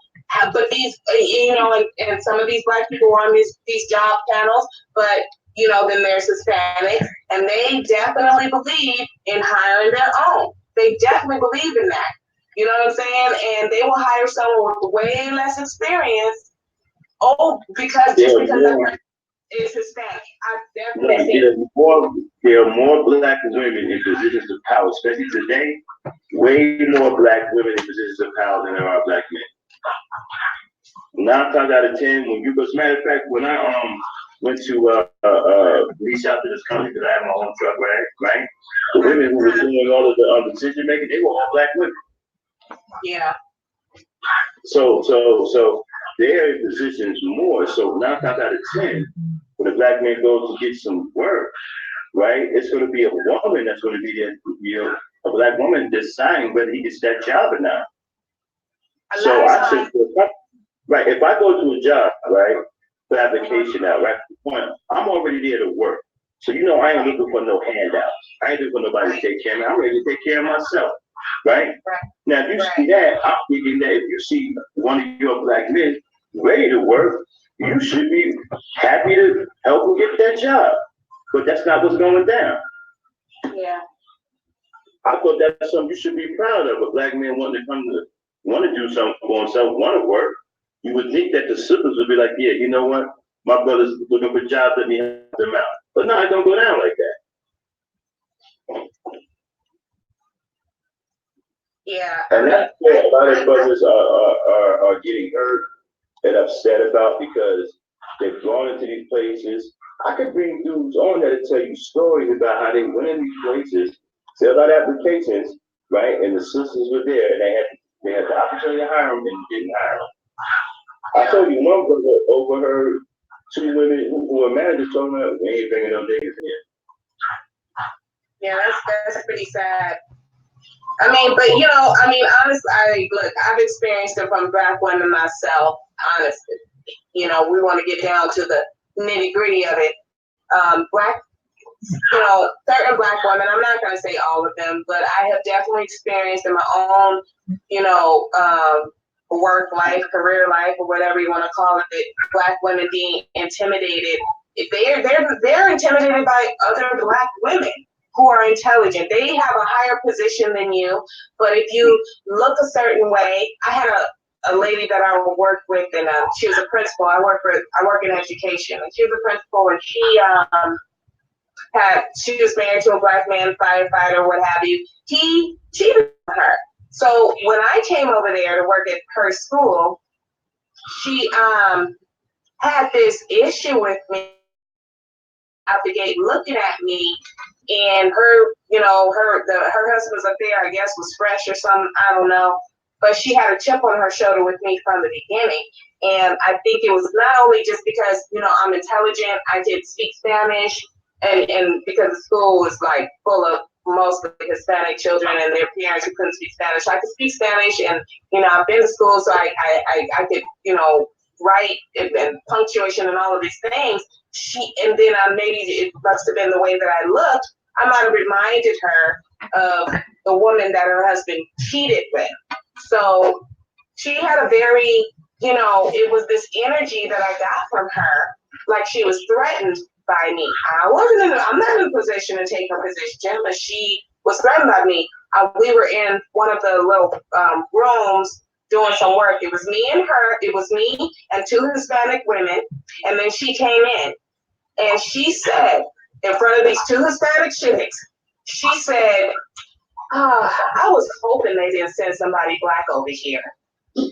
But these, and some of these black people are on these job panels, but then there's Hispanics, and they definitely believe in hiring their own. They definitely believe in that. You know what I'm saying? And they will hire someone with way less experience. Because it's Hispanic. I definitely think there are more black women in positions of power, especially today. Way more black women in positions of power than there are black men. Nine times out of ten, when you, as a matter of fact, when I went to lease out to this company because I have my own truck, right? The women who were doing all of the decision making, they were all black women. Yeah. So they're in positions more. So nine times out of ten, when a black man goes to get some work, right, it's going to be a woman that's going to be there, a black woman deciding whether he gets that job or not. So I said, right, if I go to a job, right, for application out, right, I'm already there to work. So I ain't looking for no handouts. I ain't looking for nobody to take care of me. I'm ready to take care of myself, right? Now, if you see that, I'm thinking that if you see one of your black men ready to work, you should be happy to help him get that job. But that's not what's going down. Yeah. I thought that's something you should be proud of. A black man wanting to want to do something for himself, want to work. You would think that the sisters would be like, yeah, you know what? My brother's looking for jobs, let me help them out. But no, it don't go down like that. Yeah. And that's what a lot of brothers are getting hurt and upset about because they've gone into these places. I could bring dudes on there to tell you stories about how they went in these places, filled out applications, right? And the sisters were there and they had the opportunity to hire them and didn't hire them. I told you one brother overheard two women who were managers told them, we ain't bringing them niggas in. Yeah, that's pretty sad. I mean, but honestly, look, I've experienced it from black women myself. Honestly, we want to get down to the nitty gritty of it. Certain black women. I'm not going to say all of them, but I have definitely experienced in my own, work life, career life, or whatever you want to call it, black women being intimidated. They're intimidated by other black women who are intelligent. They have a higher position than you, but if you look a certain way, I had a lady that I worked with, and she was a principal. I work in education, and she was a principal, and she was married to a black man, firefighter, what have you. He cheated on her. So when I came over there to work at her school, she had this issue with me out the gate, looking at me, and her husband's affair, I guess, was fresh or something, I don't know. But she had a chip on her shoulder with me from the beginning. And I think it was not only just because, I'm intelligent, I did speak Spanish, and because the school was like full of mostly Hispanic children and their parents who couldn't speak Spanish. I could speak Spanish, and I've been to school, so I could write and punctuation and all of these things. And then maybe it must have been the way that I looked. I might have reminded her of the woman that her husband cheated with. So she had a very, it was this energy that I got from her, like she was threatened by me. I'm not in a position to take her position, but she was threatened by me. We were in one of the little rooms doing some work. It was me and her. It was me and two Hispanic women. And then she came in and she said, in front of these two Hispanic chicks, she said, I was hoping they didn't send somebody black over here.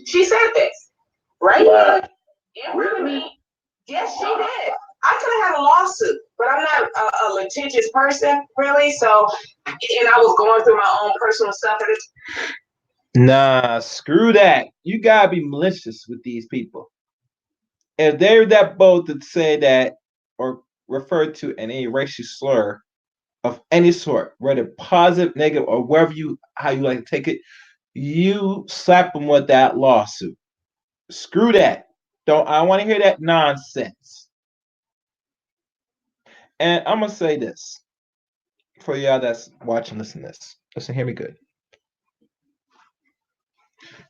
She said this, right? Wow. In front of me. Yes, she did. I could have had a lawsuit, but I'm not a litigious person, really. So, and I was going through my own personal stuff. Nah, screw that. You gotta be malicious with these people. If they're that bold to say that or refer to any racial slur of any sort, whether positive, negative, or how you like to take it, you slap them with that lawsuit. Screw that. I want to hear that nonsense. And I'm gonna say this for y'all that's watching, listen to this. Listen, hear me good.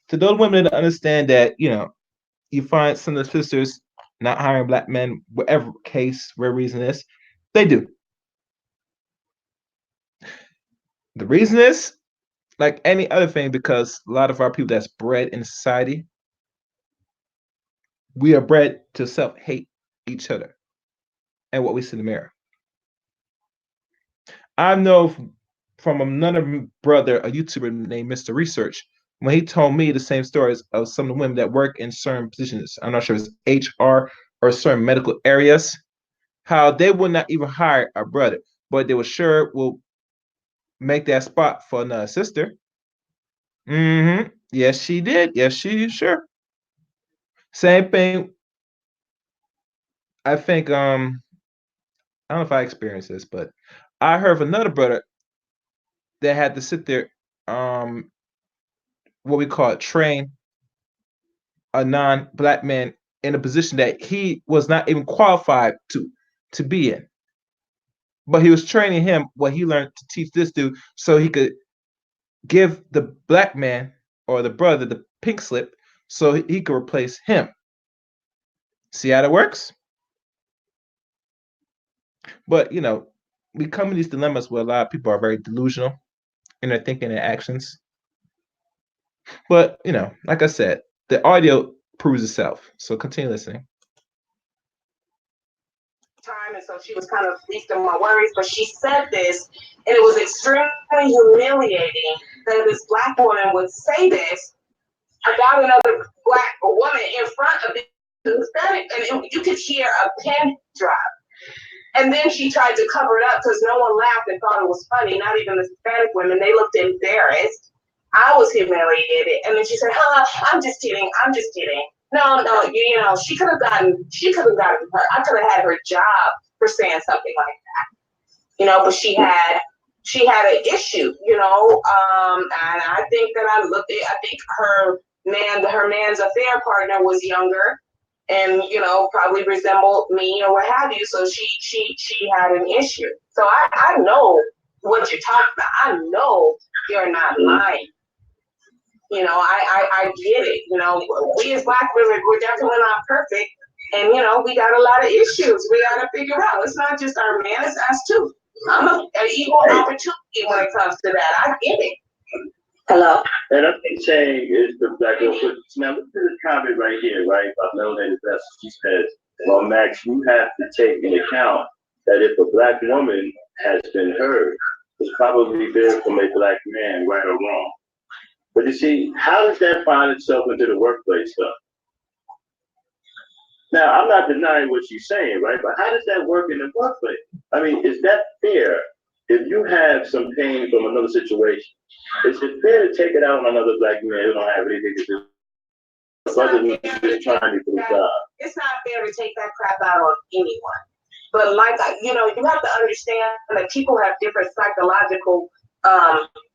To those women that understand that, you find some of the sisters not hiring black men, whatever case, whatever reason is, they do. The reason is like any other thing, because a lot of our people that's bred in society, we are bred to self-hate each other and what we see in the mirror. I know from another brother, a YouTuber named Mr. Research, when he told me the same stories of some of the women that work in certain positions. I'm not sure if it's HR or certain medical areas, how they would not even hire a brother, but they were sure will make that spot for another sister. Yes, she did. Yes, she sure. Same thing. I think I don't know if I experienced this, but I heard of another brother that had to sit there, um, what we call it, train a non-black man in a position that he was not even qualified to be in. But he was training him what he learned to teach this dude so he could give the black man or the brother the pink slip so he could replace him. See how that works? But we come in these dilemmas where a lot of people are very delusional in their thinking and actions. But like I said, the audio proves itself. So continue listening. Time, and so she was kind of least of my worries, but she said this, and it was extremely humiliating that this black woman would say this about another black woman in front of the Hispanic, and you could hear a pin drop. And then she tried to cover it up because no one laughed and thought it was funny, not even the Hispanic women. They looked embarrassed. I was humiliated. And then she said, I'm just kidding. I'm just kidding. No, she could have gotten her. I could have had her job for saying something like that. But she had an issue, and I think that I think her man's affair partner was younger and probably resembled me or what have you. So she had an issue. So I know what you're talking about. I know you're not lying. I get it. We as black women, we're definitely not perfect. And, we got a lot of issues we got to figure out. It's not just our man, it's us too. I'm an equal opportunity when it comes to that. I get it. Hello? And I'm saying is the black girl. Now, look at this comment right here, right? I know that that's she says, well, Max, you have to take into account that if a black woman has been heard, it's probably there from a black man, right or wrong. But you see, how does that find itself into the workplace stuff? Now, I'm not denying what she's saying, right? But how does that work in the workplace? I mean, is that fair? If you have some pain from another situation, is it fair to take it out on another black man who don't have anything to do? It's not fair to take that crap out on anyone. But you have to understand that people have different psychological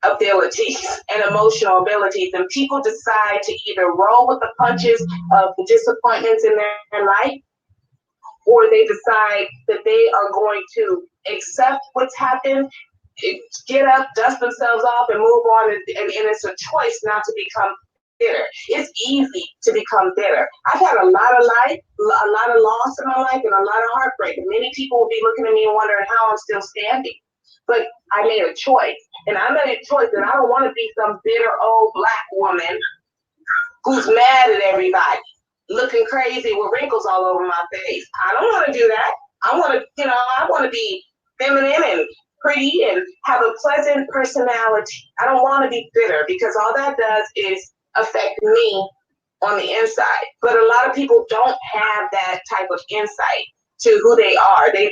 abilities and emotional abilities, and people decide to either roll with the punches of the disappointments in their life, or they decide that they are going to accept what's happened, get up, dust themselves off, and move on. And it's a choice not to become bitter. It's easy to become bitter. I've had a lot of loss in my life, and a lot of heartbreak. And many people will be looking at me and wondering how I'm still standing. But I made a choice, and I made a choice that I don't want to be some bitter old black woman who's mad at everybody, looking crazy with wrinkles all over my face. I don't want to do that. I want to be feminine and pretty and have a pleasant personality. I don't want to be bitter, because all that does is affect me on the inside. But a lot of people don't have that type of insight to who they are. They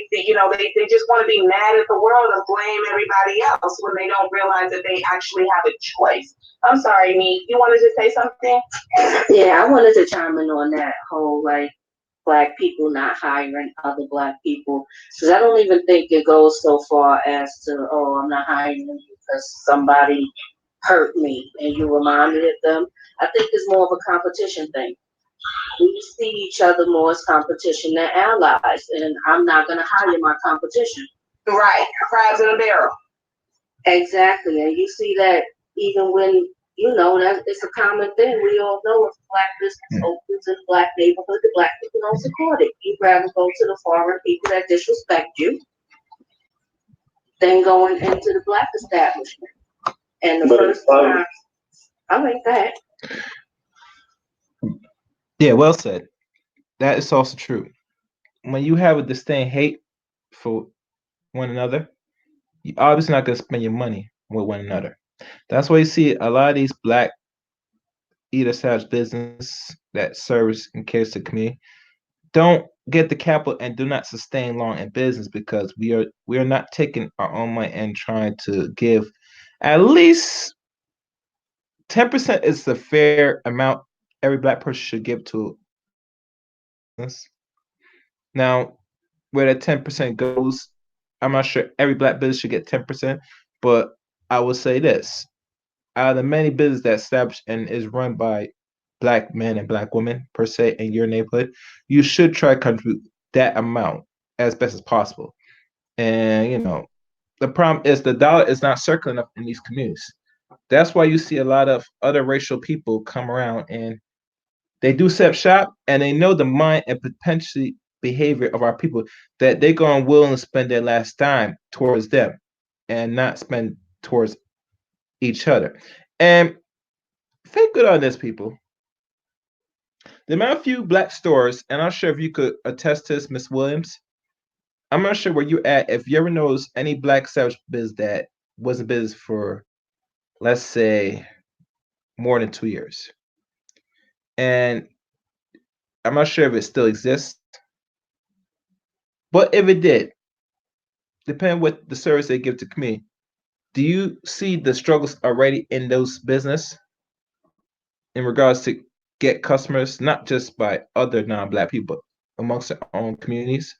just want to be mad at the world and blame everybody else when they don't realize that they actually have a choice. I'm sorry, Nee, you wanted to say something? Yeah, I wanted to chime in on that whole black people not hiring other black people, because I don't even think it goes so far as to, oh, I'm not hiring you because somebody hurt me and you reminded them. I think it's more of a competition thing. We see each other more as competition than allies, and I'm not going to hire my competition. Right, crabs in a barrel. Exactly, and you see that even when, that it's a common thing. We all know if black business opens in a black neighborhood, the black people don't support it. You'd rather go to the foreign people that disrespect you than going into the black establishment. And the first time, I like that. Yeah, well said. That is also true. When you have a disdain hate for one another, you're obviously not going to spend your money with one another. That's why you see a lot of these black either established business that serves and cares to the community don't get the capital and do not sustain long in business because we are not taking our own money and trying to give at least 10% is the fair amount every black person should give to business. Now, where that 10% goes, I'm not sure every black business should get 10%, but I will say this. Out of the many businesses that established and is run by black men and black women per se in your neighborhood, you should try to contribute that amount as best as possible. And the problem is the dollar is not circling up in these communities. That's why you see a lot of other racial people come around and they do set up shop and they know the mind and potentially behavior of our people that they're going to willing to spend their last dime towards them and not spend towards each other. And think good on this, people. The amount of few black stores, and I'm sure if you could attest to this, Miss Williams, I'm not sure where you're at. If you ever knows any black sandwich biz that was in business for, let's say, more than 2 years. And I'm not sure if it still exists, but if it did, depending what the service they give to community, do you see the struggles already in those business in regards to get customers, not just by other non-black people, amongst their own communities?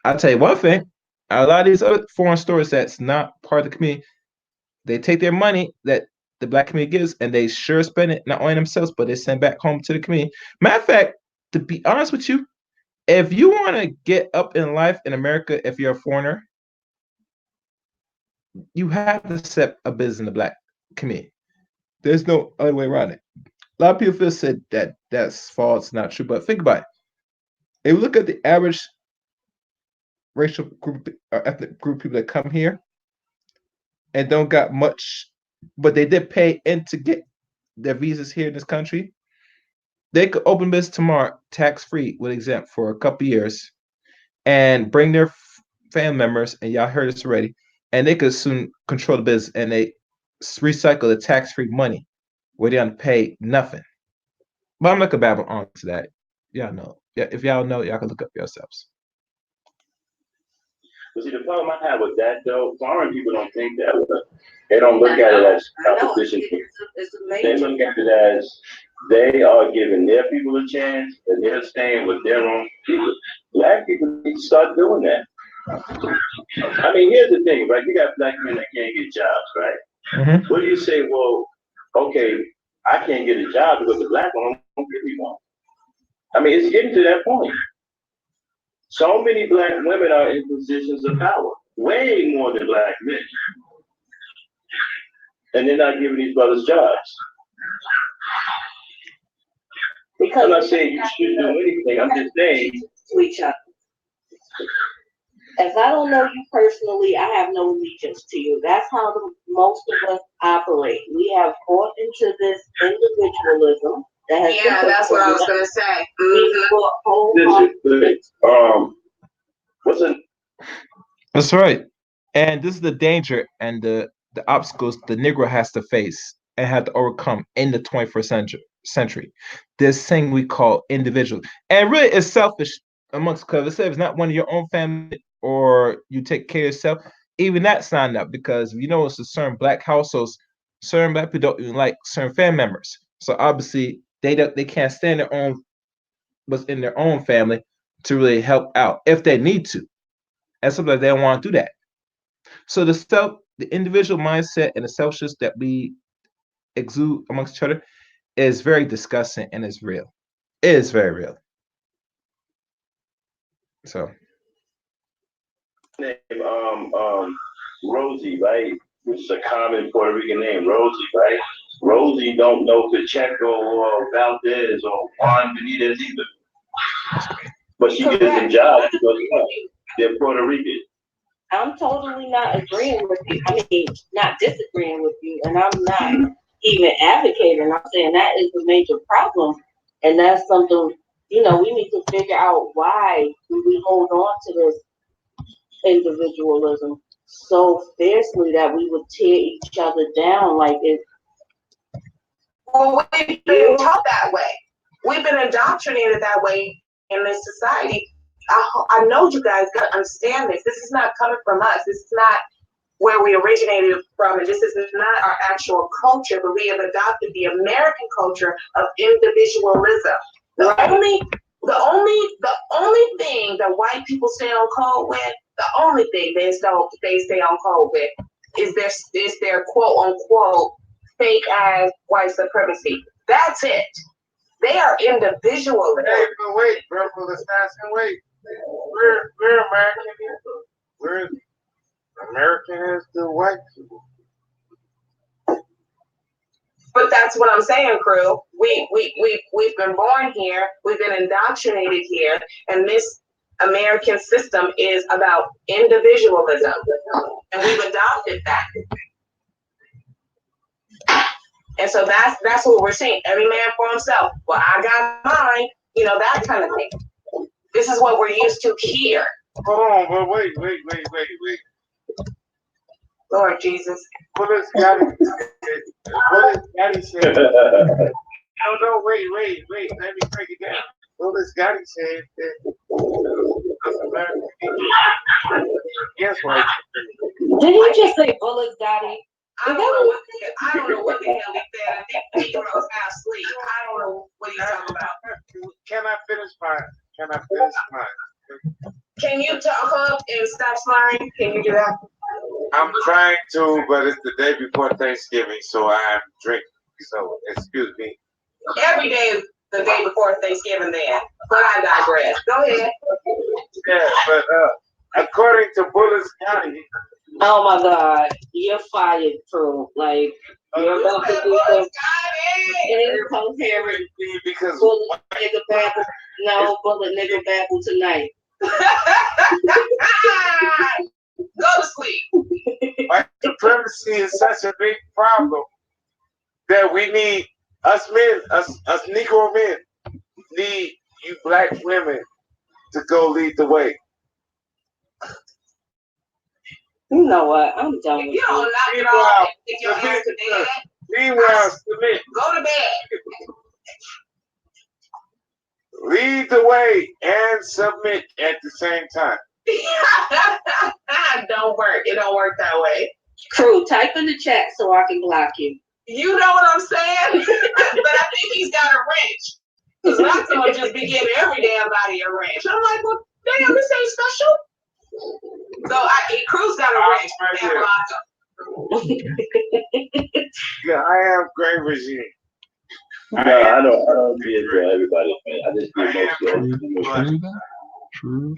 I'll tell you one thing, a lot of these other foreign stores that's not part of the community, they take their money that the black community gives and they sure spend it not only themselves, but they send back home to the community. Matter of fact, to be honest with you, if you want to get up in life in America, if you're a foreigner, you have to set a business in the black community. There's no other way around it. A lot of people feel said that that's false, not true, but think about it. If you look at the average racial group or ethnic group of people that come here and don't got much, but they did pay in to get their visas here in this country, they could open business tomorrow tax free with exempt for a couple years and bring their family members, and y'all heard this already, and they could soon control the business and they recycle the tax free money where they don't pay nothing. But I'm not gonna babble on to that. Y'all know. Yeah, if y'all know, y'all can look up yourselves. But see, the problem I have with that though, foreign people don't think that way. They don't look at it as competition. They look at it as they are giving their people a chance and they're staying with their own people. Black people need to start doing that. I mean, here's the thing, right? You got black men that can't get jobs, right? Mm-hmm. What do you say? Well, okay, I can't get a job because the black one won't give me one. I mean, it's getting to that point. So many black women are in positions of power, way more than black men. And they're not giving these brothers jobs. Because I'm not saying you should do anything, I'm just saying. To each other. As I don't know you personally, I have no allegiance to you. That's how most of us operate. We have bought into this individualism that has that's what I was gonna say. What's it? That's right. And this is the danger and the obstacles the Negro has to face and have to overcome in the 21st century. This thing we call individual. And really it's selfish amongst, because if it's not one of your own family or you take care of yourself, even that's not enough, because it's a certain black households, certain black people don't even like certain family members. So obviously they can't stand their own what's in their own family to really help out if they need to. And sometimes they don't want to do that. So the individual mindset and the selfishness that we exude amongst each other is very disgusting and is real. It is very real. So Name Rosie, right? Which is a common Puerto Rican name, Rosie, right? Rosie don't know Pacheco or Valdez or Juan Benitez either. But she gets a job because they're Puerto Rican. I'm totally not agreeing with you. I mean, not disagreeing with you, and I'm not even advocating. I'm saying that is a major problem, and that's something we need to figure out why do we hold on to this individualism so fiercely that we would tear each other down like it. Well, we've been taught that way. We've been indoctrinated that way in this society. I know you guys got to understand this. This is not coming from us. This is not where we originated from, and this is not our actual culture, but we have adopted the American culture of individualism. The only thing that white people stay on code with, the only thing they stay on code with is their quote unquote fake ass white supremacy. That's it. They are individualists. Hey, but wait, bro, let's wait. We're American people. We're American as the white people. But that's what I'm saying, crew. We've been born here, we've been indoctrinated here, and this American system is about individualism. And we've adopted that. And so that's what we're saying. Every man for himself. Well, I got mine, that kind of thing. This is what we're used to here. Hold on, but wait. Lord Jesus. What does Daddy say? No, wait. Let me break it down. What does Daddy say that American people? Yes, right. Did you just say bullets, Daddy? I don't know what the hell he said. I think he was half asleep. I don't know what he's talking about. Can I finish mine? Can you talk up and stop sliding? Can you do that? I'm trying to, but it's the day before Thanksgiving, so I'm drinking. So excuse me. Every day is the day before Thanksgiving then. But I digress. Go ahead. Yeah, but according to Bullis County. Oh my God, you're fired, crew. Like, you're about to do some incoherent because bullet nigga babble. No, bullet nigga babble tonight. Go to sleep. White supremacy is such a big problem that we need us Negro men need you black women to go lead the way. You know what? I'm done with you. Don't knock it off. If your ass to bed. Meanwhile, submit. Go to bed. Lead the way and submit at the same time. Don't work. It don't work that way. Crew, type in the chat so I can block you. You know what I'm saying? But I think he's got a wrench. Because Maximo just be giving every damn body a wrench. I'm like, well, damn, this ain't special. So Crew's got a wrench. Yeah, I am great regime. No, I don't be into everybody, man. I just do most of True.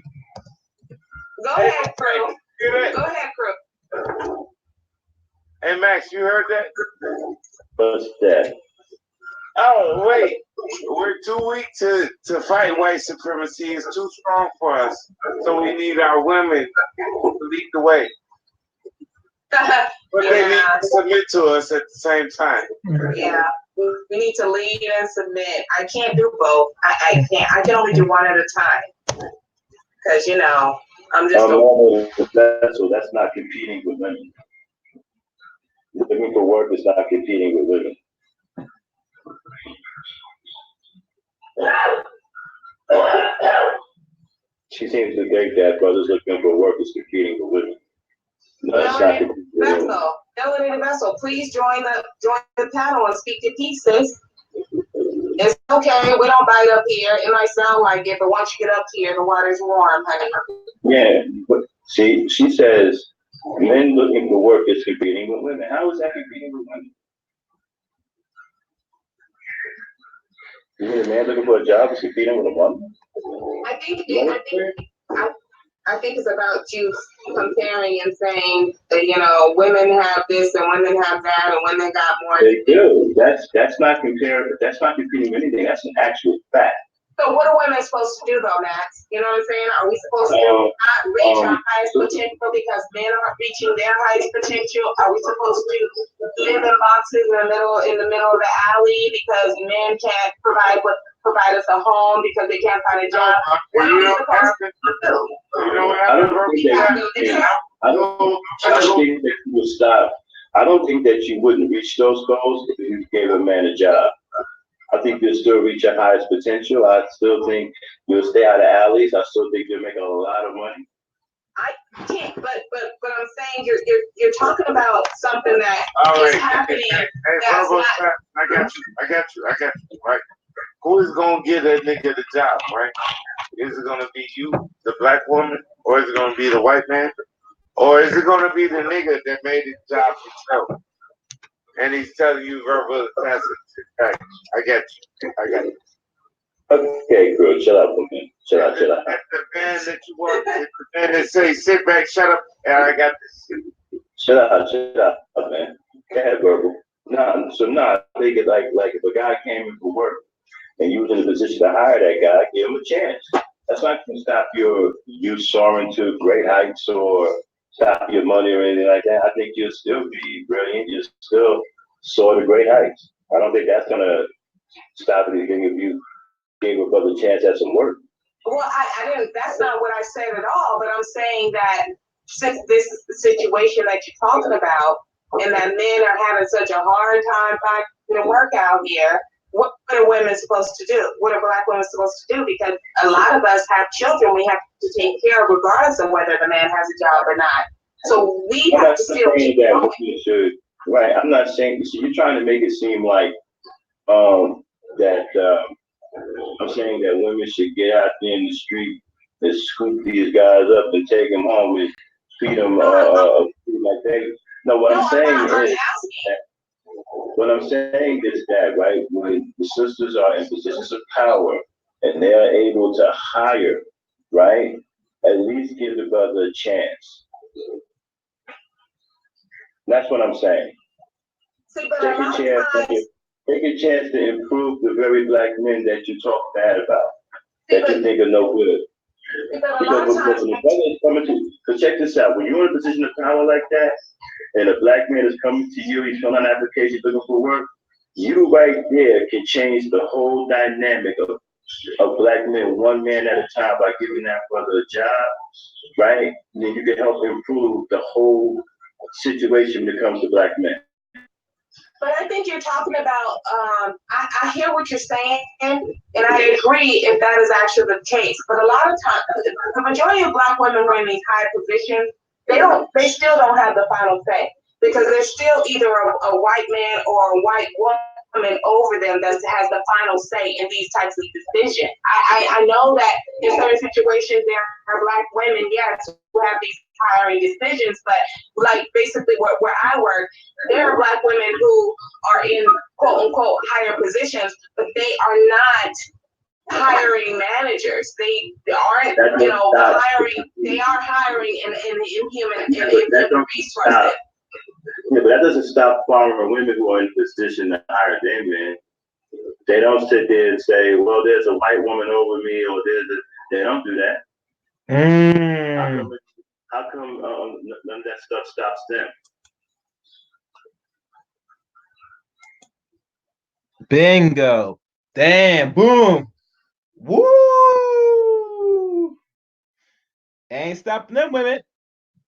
Go ahead, Crew. Go ahead, Crew. Hey, Max, you heard that? What's that? Oh, wait. We're too weak to fight white supremacy. It's too strong for us. So we need our women to lead the way. But they need to submit to us at the same time. Yeah. We need to lead and submit. I can't do both. I can't. I can only do one at a time. Because, I'm just that's not competing with women. Looking for work is not competing with women. She seems to think that brothers looking for work is competing with women. No, it's not competing with women. Melanie Vessel, please join the panel and speak your piece, sis. It's okay. We don't bite up here. It might sound like it, but once you get up here, the water's warm, honey. Yeah, but she says men looking for work is competing with women. How is that competing with women? You mean a man looking for a job is competing with a woman? I think it's about you comparing and saying that, women have this and women have that and women got more. They do. That's not comparing. That's not competing with anything. That's an actual fact. So what are women supposed to do though, Max? You know what I'm saying? Are we supposed to not reach our highest potential because men aren't reaching their highest potential? Are we supposed to live in boxes in the middle of the alley because men can't provide us a home because they can't find a job? What are we supposed to do? I don't think that people stop I don't think that you wouldn't reach those goals if you gave a man a job. I think you'll still reach your highest potential. I still think you'll stay out of alleys. I still think you'll make a lot of money. I can't, but I'm saying you're talking about something that is happening. Hey, I got you, right? Who is gonna give that nigga the job, right? Is it gonna be you, the black woman, or is it gonna be the white man? Or is it gonna be the nigga that made the job himself? And he's telling you verbal tacit. Right. I got you. Okay, girl, chill out, man. Chill out. That's the man that you want. It's the man that say, sit back, shut up, and I got this. Chill out, man. Go ahead, verbal. I think it like if a guy came in for work and you was in a position to hire that guy, give him a chance. That's not going to stop you soaring to great heights or stop your money or anything like that. I think you'll still be brilliant. You'll still soar to great heights. I don't think that's going to stop anything if you gave a brother a chance at some work. Well, I didn't. That's not what I said at all. But I'm saying that since this is the situation that you're talking about, and that men are having such a hard time finding work out here, what are women supposed to do? What are black women supposed to do? Because a lot of us have children we have to take care of, regardless of whether the man has a job or not. So we have to still keep going. Right. I'm not saying. So you're trying to make it seem like that. I'm saying that women should get out there in the street and scoop these guys up and take them home and feed them food like that. No, what I'm saying is that, right, when the sisters are in positions of power and they are able to hire, right, at least give the brother a chance. That's what I'm saying. See, Take a chance to improve the very black men that you talk bad about, that you think are no good. Because when the brother is coming to, so check this out, when you're in a position of power like that, and a black man is coming to you, he's filling out an application, looking for work, you right there can change the whole dynamic of black men, one man at a time, by giving that brother a job, right? And then you can help improve the whole situation when it comes to black men. But I think you're talking about, I hear what you're saying, and I agree if that is actually the case. But a lot of times, the majority of black women who are in these high positions, they still don't have the final say, because there's still either a white man or a white woman over them that has the final say in these types of decisions. I know that in certain situations there are black women, yes, who have these hiring decisions, but like basically where I work, there are black women who are in quote unquote higher positions, but they are not hiring managers. They aren't, hiring. They are hiring in the inhuman resources. Yeah, but that doesn't stop foreign women who are in position to hire their men. They don't sit there and say, well, there's a white woman over me, or they don't do that. How come none of that stuff stops them? Bingo. Damn. Boom. Woo. Ain't stopping them women.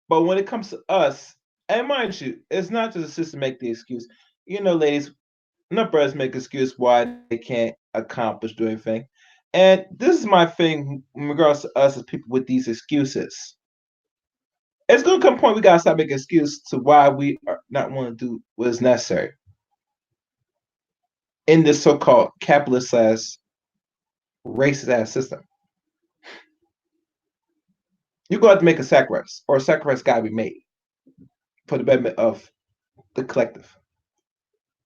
But when it comes to us, and mind you, it's not just a sister make the excuse. Ladies, no brothers make excuse why they can't accomplish do anything. And this is my thing in regards to us as people with these excuses. It's gonna come a point we gotta stop making excuses to why we are not want to do what is necessary in this so-called capitalist racist ass system. You're going to have to make a sacrifice, or a sacrifice gotta be made for the betterment of the collective.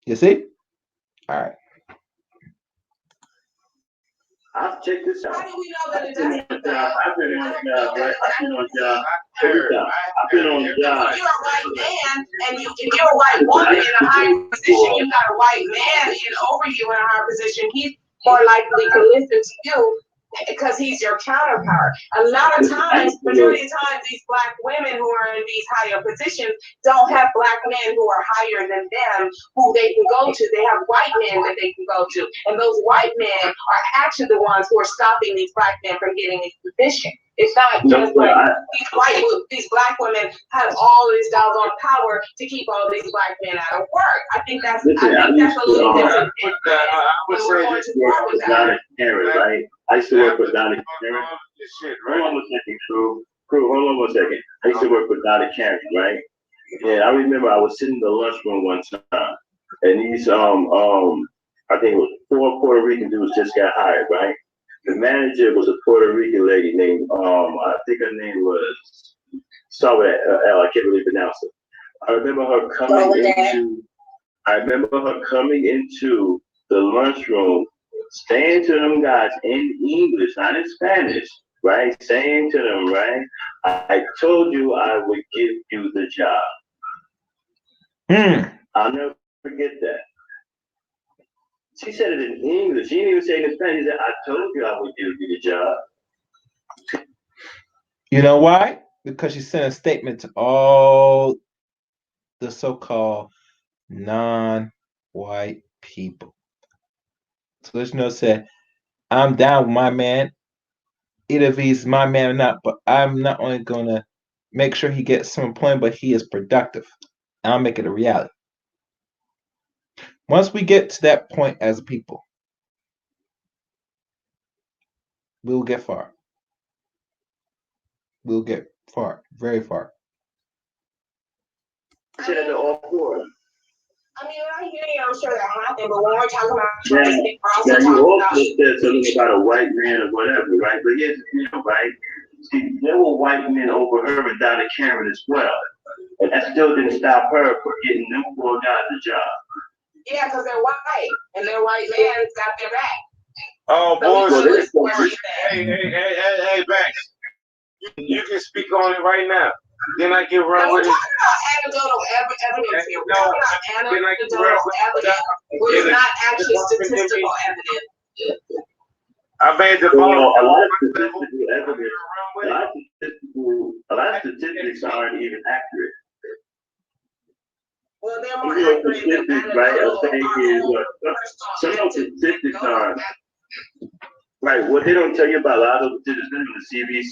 You see? All right. I'll check this out. How do we know that it I've doesn't? been on job. I've been on job. If you're a white man and if you're a white woman in a high position, you got a white man over you in a high position, he's more likely to listen to you because he's your counterpart. A lot of times, majority of times, these black women who are in these higher positions don't have black men who are higher than them who they can go to. They have white men that they can go to. And those white men are actually the ones who are stopping these black men from getting these positions. It's not just like these black women have all of this doggone power to keep all these black men out of work. I think that's a little different. Right? I used to work with Donna Karen. Hold on a second, crew. Hold on 1 second. I used to work with Donna Karen, right? And I remember I was sitting in the lunchroom one time, and these I think it was 4 Puerto Rican dudes just got hired, right? The manager was a Puerto Rican lady named I think her name was start with L. I can't really pronounce it. I remember her coming into the lunchroom, saying to them guys in English, not in Spanish, right? Saying to them, right? I told you I would give you the job. I'll never forget that. She said it in English. She didn't even say it in Spanish. She said, I told you I would give you the job. You know why? Because she sent a statement to all the so-called non-white people. So let's said, I'm down with my man. Either if he's my man or not, but I'm not only going to make sure he gets some employment, but he is productive. And I'll make it a reality. Once we get to that point as a people, we'll get far. We'll get far, very far. I mean, I hear you, I'm sure that happened, but when we're talking about you also said something about a white man or whatever, right? But yes, right? See, there were white men over her and Donna Karen as well. And that still didn't stop her from getting them 4 guys a job. Yeah, because they're white, and their white man's got their back. Oh, so boy. Hey, Banks. You can speak on it right now. Then I get run with it. We're talking about anecdotal evidence here. We're talking about anecdotal evidence, which is not actually statistical evidence. I made the a lot of statistical evidence. A lot of statistics aren't even accurate. Well, they're more accurate than right? Some of the statistics are right. What they don't tell you about a lot of the statistics in the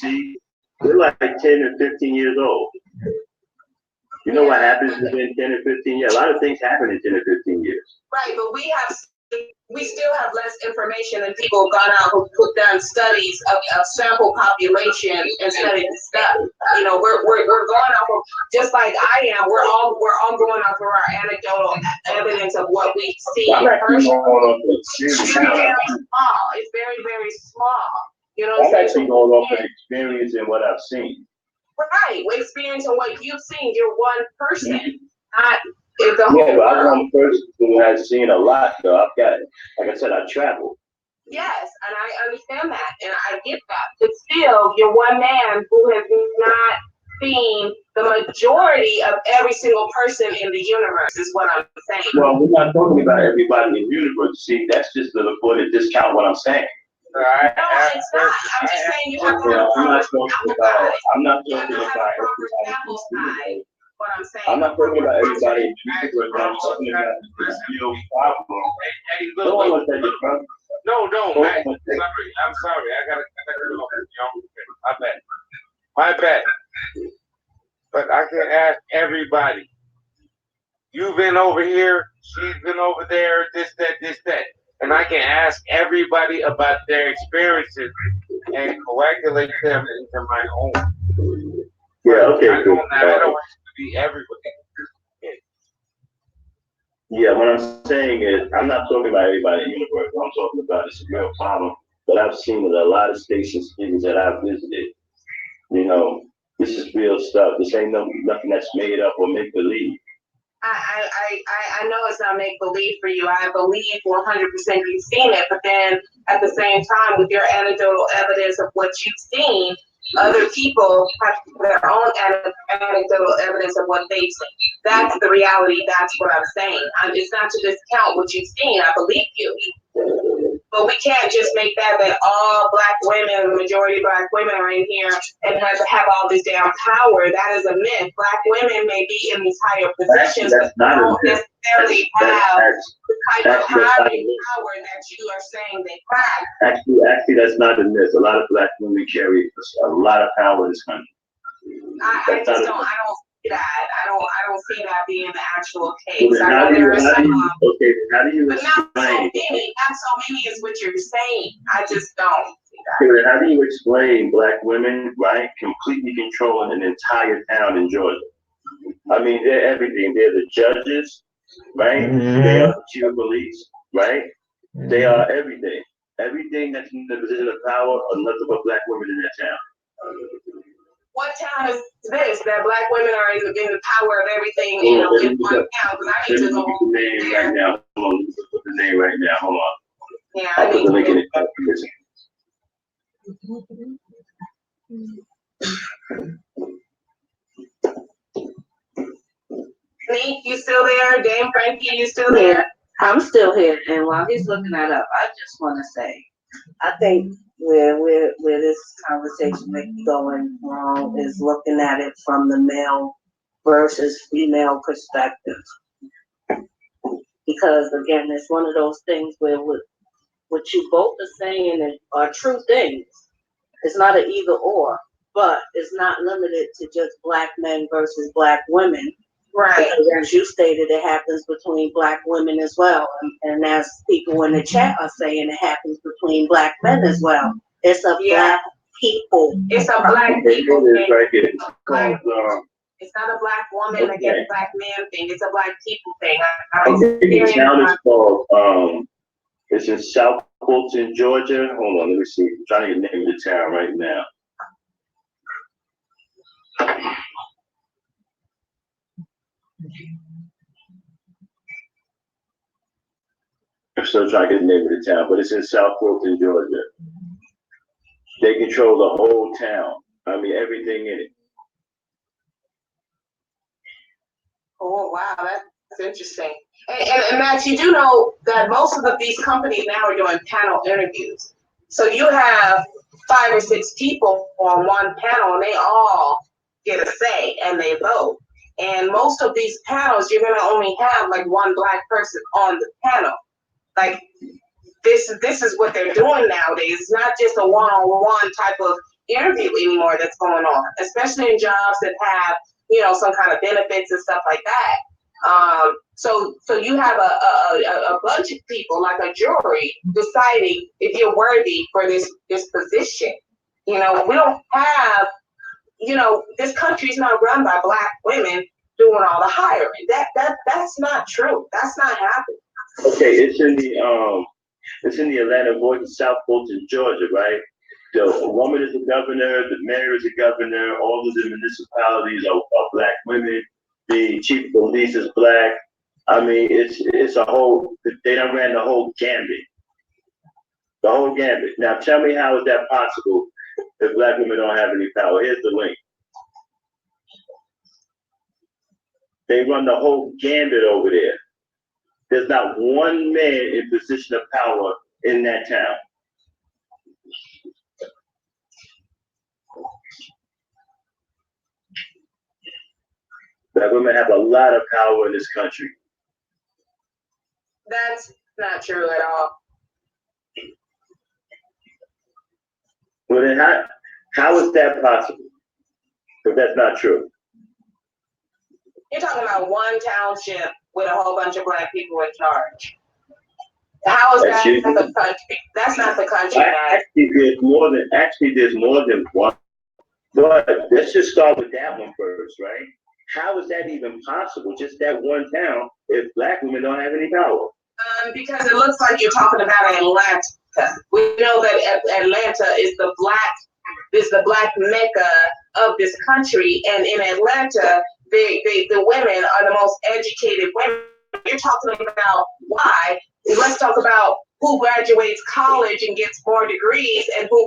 CBC, they're like 10 and 15 years old. You know what happens within 10 and 15 years? A lot of things happen in 10 and 15 years. Right, but we still have less information than people have gone out who put down studies of sample population and studied this stuff. You know, we're going off of, just like I am, we're all going off of our anecdotal evidence of what we see in person. It's very small. It's very, very small. You know, I'm actually going off of experience and what I've seen. Right, experiencing what you've seen. You're one person, not the whole but world. I'm one person who has seen a lot, though. I've got, like I said, I travel. Yes, and I understand that, and I get that. But still, you're one man who has not seen the majority of every single person in the universe, is what I'm saying. Well, we're not talking about everybody in the universe. See, that's just the report to discount what I'm saying. No, it's not. I'm just saying you have to have a proper sample size. I'm not You have talking to have about a proper sample size. What I'm saying. I'm not talking about everybody in the universe. I'm talking about the real problem. Hey, look. No, Matt. I'm sorry. I gotta go. My bad. But I can ask everybody. You've been over here. She's been over there. This, that. And I can ask everybody about their experiences and coagulate them into my own. Yeah, okay. I don't want to be everybody. Yeah, what I'm saying is, I'm not talking about everybody in the universe. What I'm talking about is a real problem that I've seen in a lot of states and cities that I've visited. You know, this is real stuff. This ain't nothing that's made up or make believe. I know it's not make believe for you. I believe 100% you've seen it, but then at the same time, with your anecdotal evidence of what you've seen, other people have their own anecdotal evidence of what they've seen. That's the reality. That's what I'm saying. It's not to discount what you've seen. I believe you. But we can't just make that all black women, the majority of black women are in here and have all this damn power. That is a myth. Black women may be in these higher positions, but they don't necessarily have the type of hiring power that you are saying they have. Actually, that's not a myth. A lot of black women carry a lot of power in this country. I don't see that. I don't see that being the actual case. Well, I know there are some. Okay, how do you But not so explain? many. Not so many is what you're saying. I just don't see that. Okay, how do you explain black women, right, completely controlling an entire town in Georgia? I mean, they're everything. They're the judges, right? They are the chief of police, right? They are everything. Everything that's in the position of power are nothing but black women in that town. What town is this that black women are in the power of everything in one town? Because I need to go the name right now. Hold on, let's put the name right now. Hold on. Yeah, I'll I put need the link in to. Nick, you still there? Dame Frankie, you still there? I'm still here, and while he's looking that up, I just want to say, I think where this conversation may be going wrong is looking at it from the male versus female perspective. Because again, it's one of those things where what you both are saying are true things. It's not an either or, but it's not limited to just black men versus black women. Right. Because as you stated, it happens between black women as well. And as people in the chat are saying, it happens between black men as well. It's a black people. It's a black people thing. Right here. It's not a black woman against black man thing. It's a black people thing. The town is called, it's in South Fulton, Georgia. Hold on, let me see. I'm trying to get the name of the town right now. I'm still trying to get the name of the town, but it's in South Fulton, Georgia. They control the whole town. I mean, everything in it. Oh, wow, that's interesting. And Max, you do know that most of these companies now are doing panel interviews. So you have 5 or 6 people on one panel, and they all get a say, and they vote. And most of these panels, you're going to only have like one black person on the panel. Like, this is what they're doing nowadays. It's not just a one-on-one type of interview anymore that's going on, especially in jobs that have, some kind of benefits and stuff like that. So you have a bunch of people, like a jury, deciding if you're worthy for this position. We don't have, this country's not run by black women doing all the hiring. That's not true. That's not happening. Okay, it's in the Atlanta Voice, South Fulton, Georgia, right? The woman is the governor, the mayor is the governor, all of the municipalities are black women, the chief of police is black. I mean, it's a whole, they done ran the whole gambit. The whole gambit. Now tell me, how is that possible if black women don't have any power? Here's the link. They run the whole gambit over there. There's not one man in position of power in that town. Black women have a lot of power in this country. That's not true at all. Well, then how is that possible if that's not true? You're talking about one township with a whole bunch of black people in charge. How is that the country? That's not the country. Actually, there's more than one. But let's just start with that one first, right? How is that even possible? Just that one town, if black women don't have any power? Because it looks like you're talking about Atlanta. We know that Atlanta is the black mecca of this country, and in Atlanta, the women are the most educated women. You're talking about why. Let's talk about who graduates college and gets more degrees, and who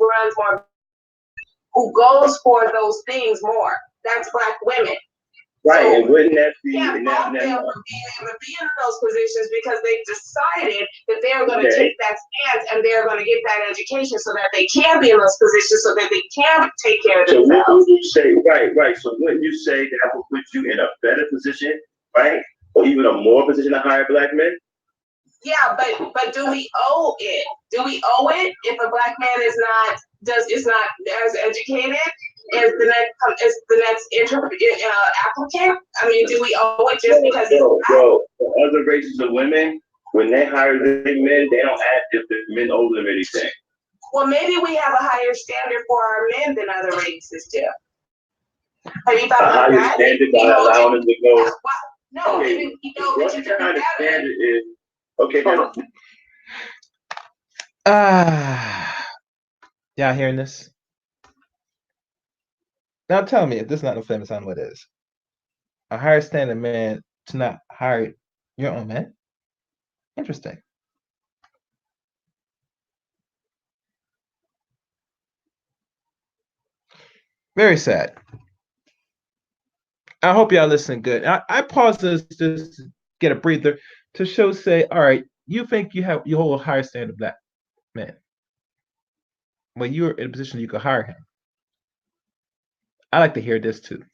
goes for those things more. That's black women. Right, So, and wouldn't that be can't fault them for being able to be in those positions because they decided that they're going to take that stance and they're going to get that education so that they can be in those positions so that they can take care of themselves. So wouldn't you say, right, so wouldn't you say that would put you in a better position, right? Or even a more position to hire black men? Yeah, but do we owe it? Do we owe it if a black man is not as educated as the next applicant? I mean, do we owe it just because he's black? Well, for other races of women, when they hire their men, they don't ask if the men owe them anything. Well, maybe we have a higher standard for our men than other races do. Have you thought about that? A higher standard by allowing them to go. No, Okay, maybe you know that you can kind do of better. standard is okay. Y'all hearing this? Now tell me if this is not a famous on what is. A higher standard man to not hire your own man? Interesting. Very sad. I hope y'all listen good. I pause this just to get a breather to say, all right, you think you hold a higher standard of black man. Well, you're in a position you could hire him. I like to hear this too.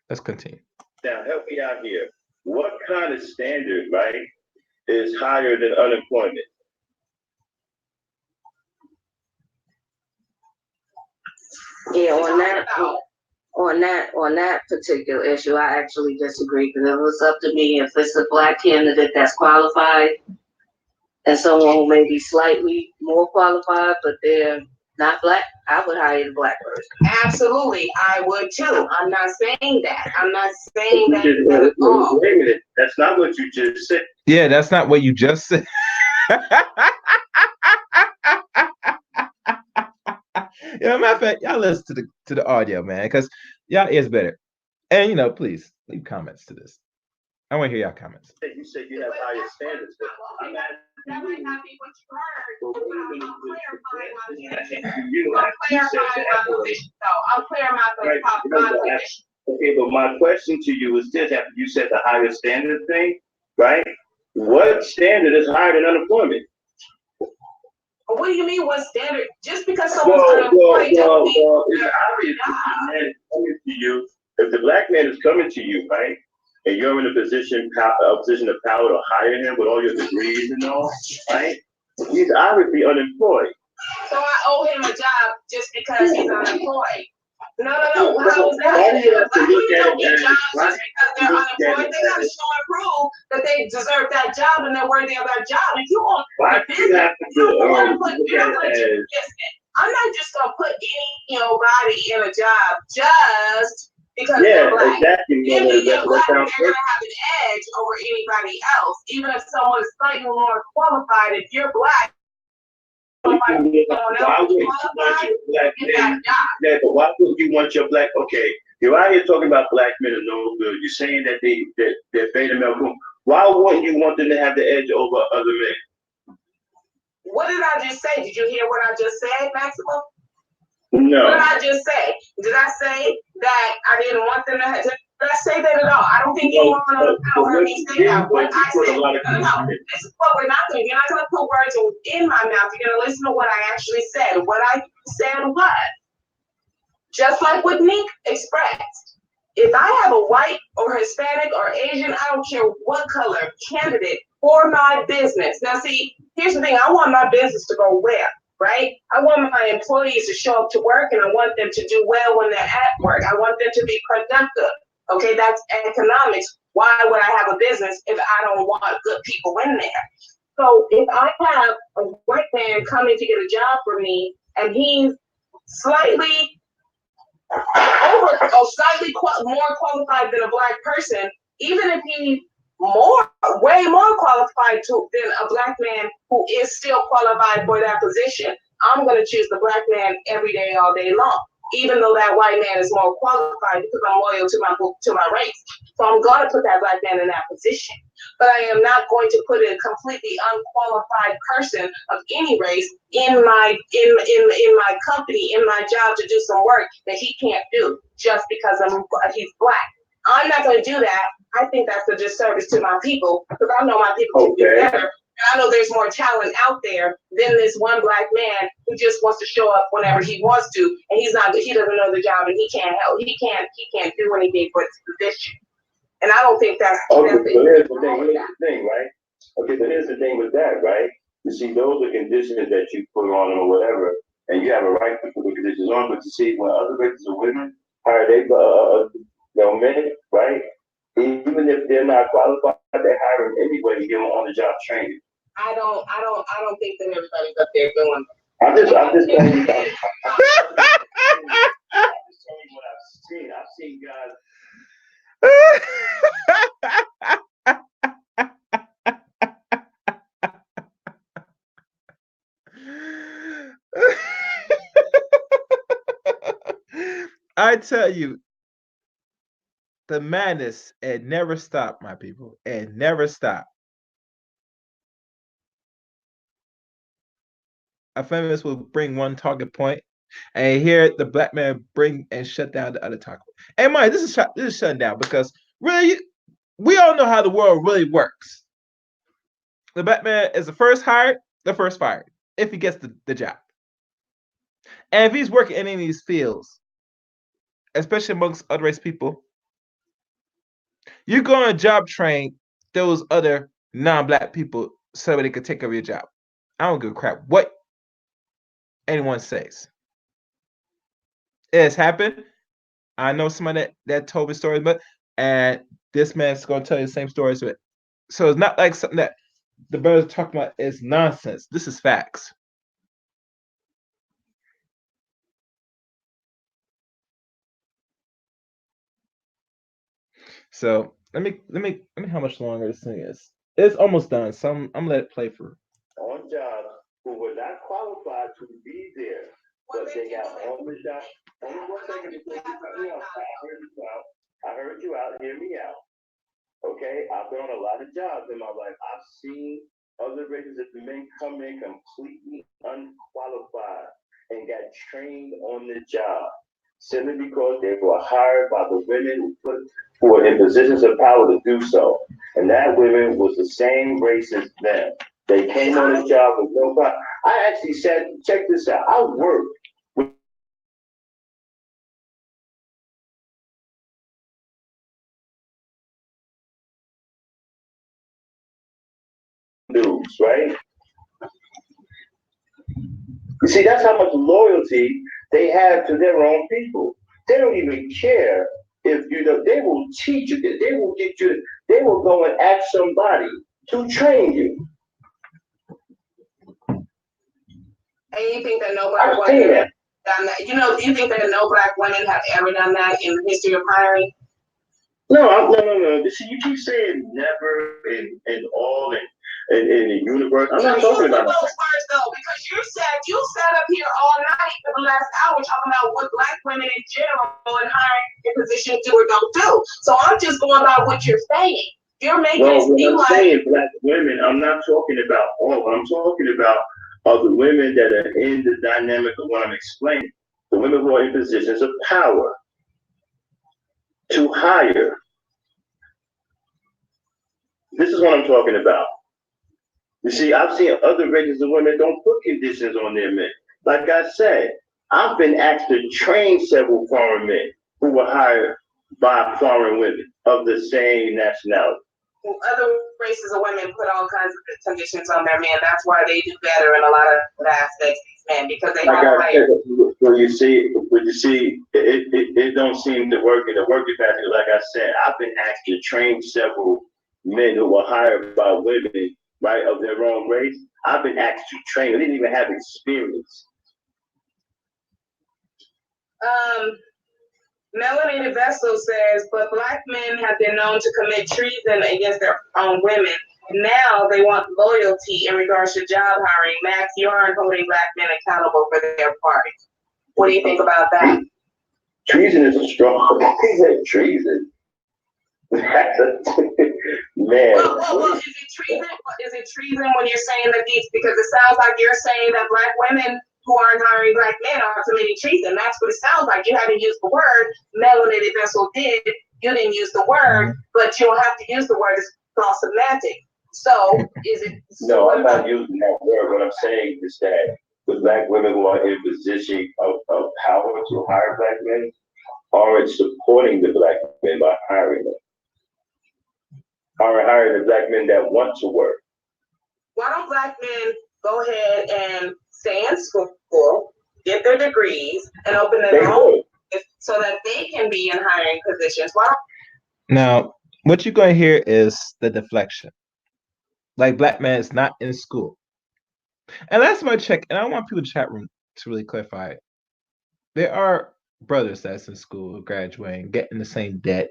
Let's continue. Now help me out here. What kind of standard, right, is higher than unemployment? Yeah, on that particular issue, I actually disagree because if it was up to me, if it's a black candidate that's qualified and someone who may be slightly more qualified, but they're not black, I would hire the black person. Absolutely, I would too. I'm not saying that. I'm not saying that at all. Wait a minute, that's not what you just said. Yeah, that's not what you just said. Yeah, matter of fact, y'all listen to the audio, man, because y'all is better. And please leave comments to this. I want to hear y'all comments. You said you have higher standards, but that might not be what you heard. I'm clarifying my position. Okay, but my question to you is this: after you said the higher standard thing, right? What standard is higher than unemployment? What do you mean? What standard? Just because someone's unemployed doesn't mean it's obvious coming to you. If the black man is coming to you, right, and you're in a position of power to hire him with all your degrees and all, right? He's obviously unemployed. So I owe him a job just because he's unemployed. No. How is that? Black people don't get jobs just because they're unemployed. They got to show and prove that they deserve that job and they're worthy of that job. If you want business, I'm not just gonna put anybody in a job just because they're black. Exactly. If you're black, they're gonna have an edge over anybody else. Even if someone is slightly more qualified, if you're black. Why wouldn't you want your black? Okay, you're out here talking about black men are no good. You're saying that they're beta male. Why wouldn't you want them to have the edge over other men? What did I just say? Did you hear what I just said, Maximo? No. What did I just say? Did I say that I didn't want them to have? Did I say that at all? I don't think anyone on the panel heard me say that. What I said, no, this is what we're not doing. You're not going to put words in my mouth. You're going to listen to what I actually said. What I said was, just like what Nick expressed, if I have a white or Hispanic or Asian, I don't care what color, candidate for my business. Now, see, here's the thing. I want my business to go well. Right? I want my employees to show up to work and I want them to do well when they're at work. I want them to be productive. Okay, that's economics. Why would I have a business if I don't want good people in there? So if I have a white man coming to get a job for me and he's slightly more qualified than a black person, even if he's way more qualified than a black man who is still qualified for that position, I'm going to choose the black man every day, all day long, even though that white man is more qualified because I'm loyal to my race. So I'm going to put that black man in that position. But I am not going to put a completely unqualified person of any race in my company, in my job to do some work that he can't do just because he's black. I'm not going to do that. I think that's a disservice to my people because I know my people can do better. And I know there's more talent out there than this one black man who just wants to show up whenever he wants to, and he doesn't know the job, and he can't help. He can't do anything for his position. And I don't think that's okay. So here's the thing, right? Okay, so here's the thing with that, right? You see, those are conditions that you put on them or whatever, and you have a right to put the conditions on. But you see, when other races of women hire men, right? Even if they're not qualified, they hire them anyway to give them on the job training. I don't think that everybody's up there doing. I'm just telling you. I'm just telling you what I've seen. I've seen guys. I tell you, the madness, it never stopped, my people. It never stopped. A feminist will bring one talking point, and here the black man bring and shut down the other talking point. And mind, this is shutting down because really, we all know how the world really works. The black man is the first hired, the first fired, if he gets the job. And if he's working in any of these fields, especially amongst other race people, you're going to job train those other non-black people so they can take over your job. I don't give a crap what anyone says. It has happened. I know somebody that told me stories, and this man's going to tell you the same stories. So it's not like something that the brothers talking about is nonsense. This is facts. So let me how much longer this thing is. It's almost done, so I'm gonna let it play for. On jobs who were not qualified to be there, but they got on the job. Only 1 second before you cut me off. I heard you out. Hear me out. Okay, I've been on a lot of jobs in my life. I've seen other races of men come in completely unqualified and got trained on the job simply because they were hired by the women who were in positions of power to do so. And that women was the same race as them. They came on the job with no problem. I actually said, check this out. I worked with dudes, right? You see, that's how much loyalty they have to their own people. They don't even care if you know, they will teach you, they will get you, they will go and ask somebody to train you. And you think that no black women have done that? Do you think that no black women have ever done that in the history of hiring? No. See, you keep saying never and all and in the universe. I'm not talking about those words though, because you sat up here all night for the last hour talking about what black women in general and hiring in positions do or don't do. So I'm just going by what you're saying. You're making it seem like saying black women. I'm not talking about all. I'm talking about the women that are in the dynamic of what I'm explaining. The women who are in positions of power to hire. This is what I'm talking about. You see, I've seen other races of women don't put conditions on their men. Like I said, I've been asked to train several foreign men who were hired by foreign women of the same nationality. Other races of women put all kinds of conditions on their men. That's why they do better in a lot of aspects, men, because they have higher. When you see, it don't seem to work in the work capacity. Like I said, I've been asked to train several men who were hired by women, right, of their own race. I've been asked to train. They didn't even have experience. Melanated Vessel says, but black men have been known to commit treason against their own women. Now they want loyalty in regards to job hiring. Max, you aren't holding black men accountable for their parties. What do you think about that? Treason is a strong treason. Man. Well, is it treason? Is it treason when you're saying that these? Because it sounds like you're saying that black women who aren't hiring black men are committing treason. That's what it sounds like. You haven't used the word. Melanated Vessel did You didn't use the word, but you don't have to use the word. It's all semantic. So is it? No, I'm not using that word. What I'm saying is that the black women who are in position of power to hire black men aren't supporting the black men by hiring them. Are hiring the black men that want to work. Why don't black men go ahead and stay in school, get their degrees, and open their own so that they can be in hiring positions? Why don't Now, what you're going to hear is the deflection. Like, black man is not in school. And that's my check. And I want people in the chat room to really clarify it. There are brothers that's in school, graduating, getting the same debt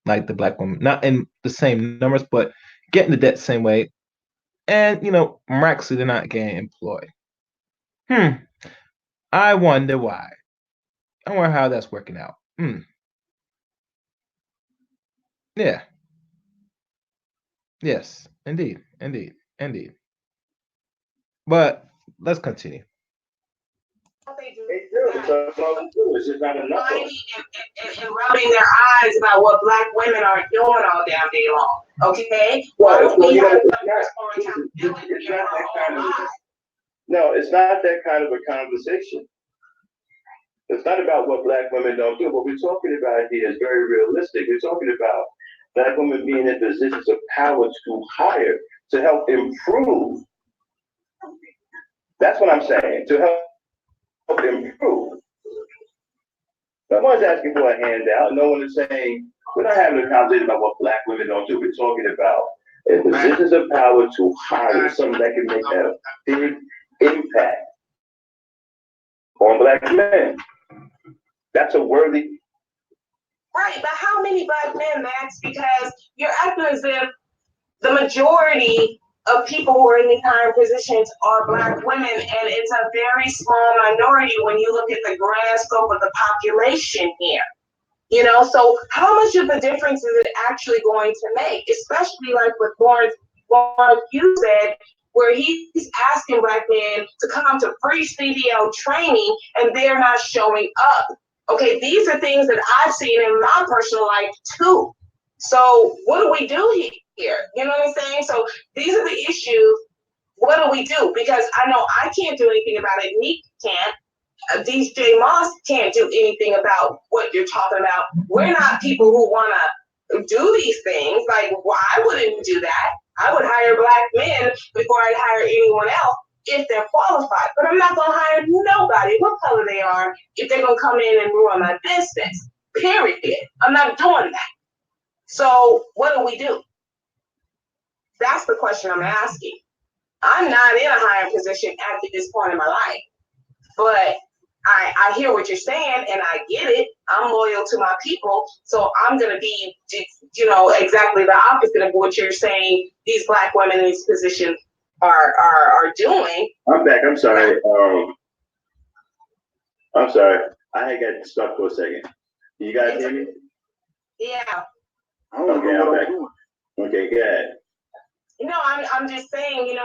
like the black woman, not in the same numbers, but getting the debt the same way. And, miraculously, they're not getting employed. I wonder why. I wonder how that's working out. Yeah. Yes, indeed. But let's continue. they do They do. It's just not enough. and rubbing their eyes about what black women are doing all damn day long? Okay? Why Well, don't we have it's not that kind of. No, it's not that kind of a conversation. It's not about what black women don't do. What we're talking about here is very realistic. We're talking about black women being in positions of power to hire, to help improve. That's what I'm saying, to help improve. No one's asking for a handout. No one is saying, we're not having a conversation about what black women don't do. We're talking about in positions of power to hire someone that can make a big impact on black men. That's a worthy. Right, but how many black men, Max? Because you're acting as if the majority of people who are in these higher positions are black women, and it's a very small minority when you look at the grand scope of the population here. So how much of a difference is it actually going to make? Especially like with Lawrence you said, where he's asking black men to come to free CDL training and they're not showing up. Okay, these are things that I've seen in my personal life too. So what do we do here? You know what I'm saying? So these are the issues. What do we do? Because I know I can't do anything about it. Meek can't. DJ Moss can't do anything about what you're talking about. We're not people who want to do these things. Like, well, I wouldn't do that. I would hire black men before I'd hire anyone else if they're qualified. But I'm not going to hire nobody, what color they are, if they're going to come in and ruin my business. Period. I'm not doing that. So what do? That's the question I'm asking. I'm not in a higher position at this point in my life, but I hear what you're saying and I get it. I'm loyal to my people, so I'm gonna be, exactly the opposite of what you're saying. These black women in these positions are doing. I'm back. I'm sorry. I'm sorry. I had got stuck for a second. You guys hear me? Yeah. Okay, I'm back. Okay, go ahead. I'm just saying,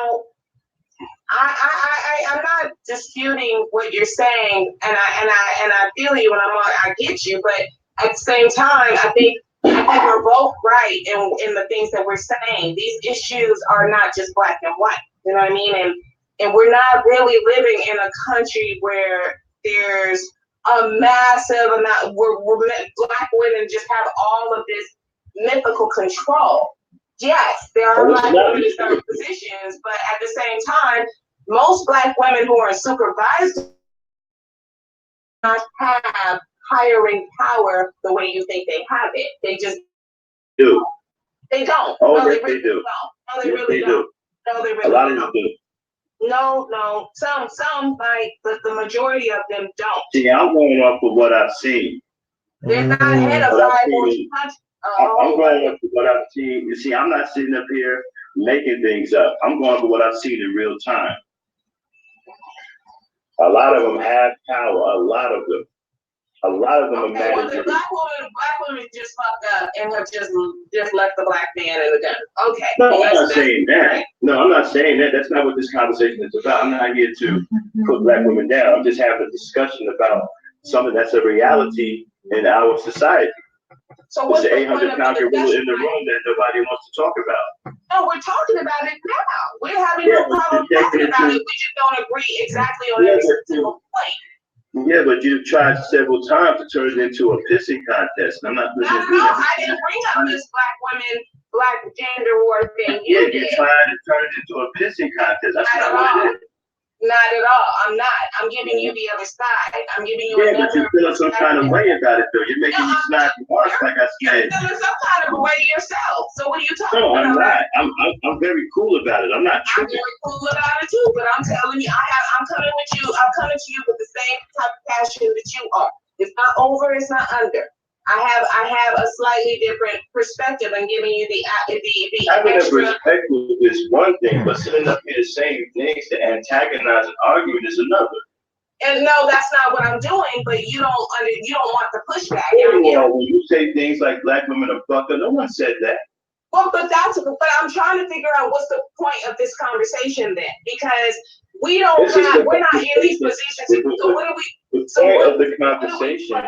I'm not disputing what you're saying, and I feel you, and I get you, but at the same time, I think we're both right in the things that we're saying. These issues are not just black and white, you know what I mean? And we're not really living in a country where there's a massive amount where black women just have all of this mythical control. Yes, there are black women in certain positions, but at the same time, most black women who are supervised do not have hiring power the way you think they have it. They just do. They don't. Oh, no, yes, they really do. Don't. No, they yes, really they don't. do. No, they really A lot of don't. them do. No. Some might, but the majority of them don't. See, I'm going off of what I've seen. They're not ahead of 540 countries. I'm going off of what I've seen. You see, I'm not sitting up here making things up. I'm going for what I've seen in real time. A lot of them have power. A lot of them are Okay, well, the managers. black women just fucked up and have just left the black man in the gun. Okay. No, I'm not saying that. No, I'm not saying that. That's not what this conversation is about. I'm not here to put black women down. I'm just having a discussion about something that's a reality in our society. So what's It's the the point 800-pound of the gorilla in discussion? the room that nobody wants to talk about. No, we're talking about it now. We're having Yeah, no problem but talking about it. We just don't agree exactly on Yeah, every but single point. Yeah, but you've tried several times to turn it into a pissing contest. I'm not No, listening to no, that. I didn't bring up this black women, black gender war thing. Yeah, You you're did. trying to turn it into a pissing contest. That's Not not at what all. it is. Not at all. I'm not. I'm giving you the other side. I'm giving you Yeah, but another you're feeling some kind of way about it, though. You're making me snot once, like I You're said. feeling some kind of way yourself. So what are you talking No, I'm about? not. I'm very cool about it. I'm not I'm tripping. very cool about it too, but I'm telling you, I'm coming with you. I'm coming to you with the same type of passion that you are. It's not over. It's not under. I have a slightly different perspective and giving you the Having a extra. perspective is one thing, but sitting up here saying things to antagonize an argument is another. And no, that's not what I'm doing. But you don't want the pushback. Well, when you say things like black women are fucked up, no one said that. Well, but I'm trying to figure out what's the point of this conversation then, because we're not in these positions. So what are we? The point of the conversation.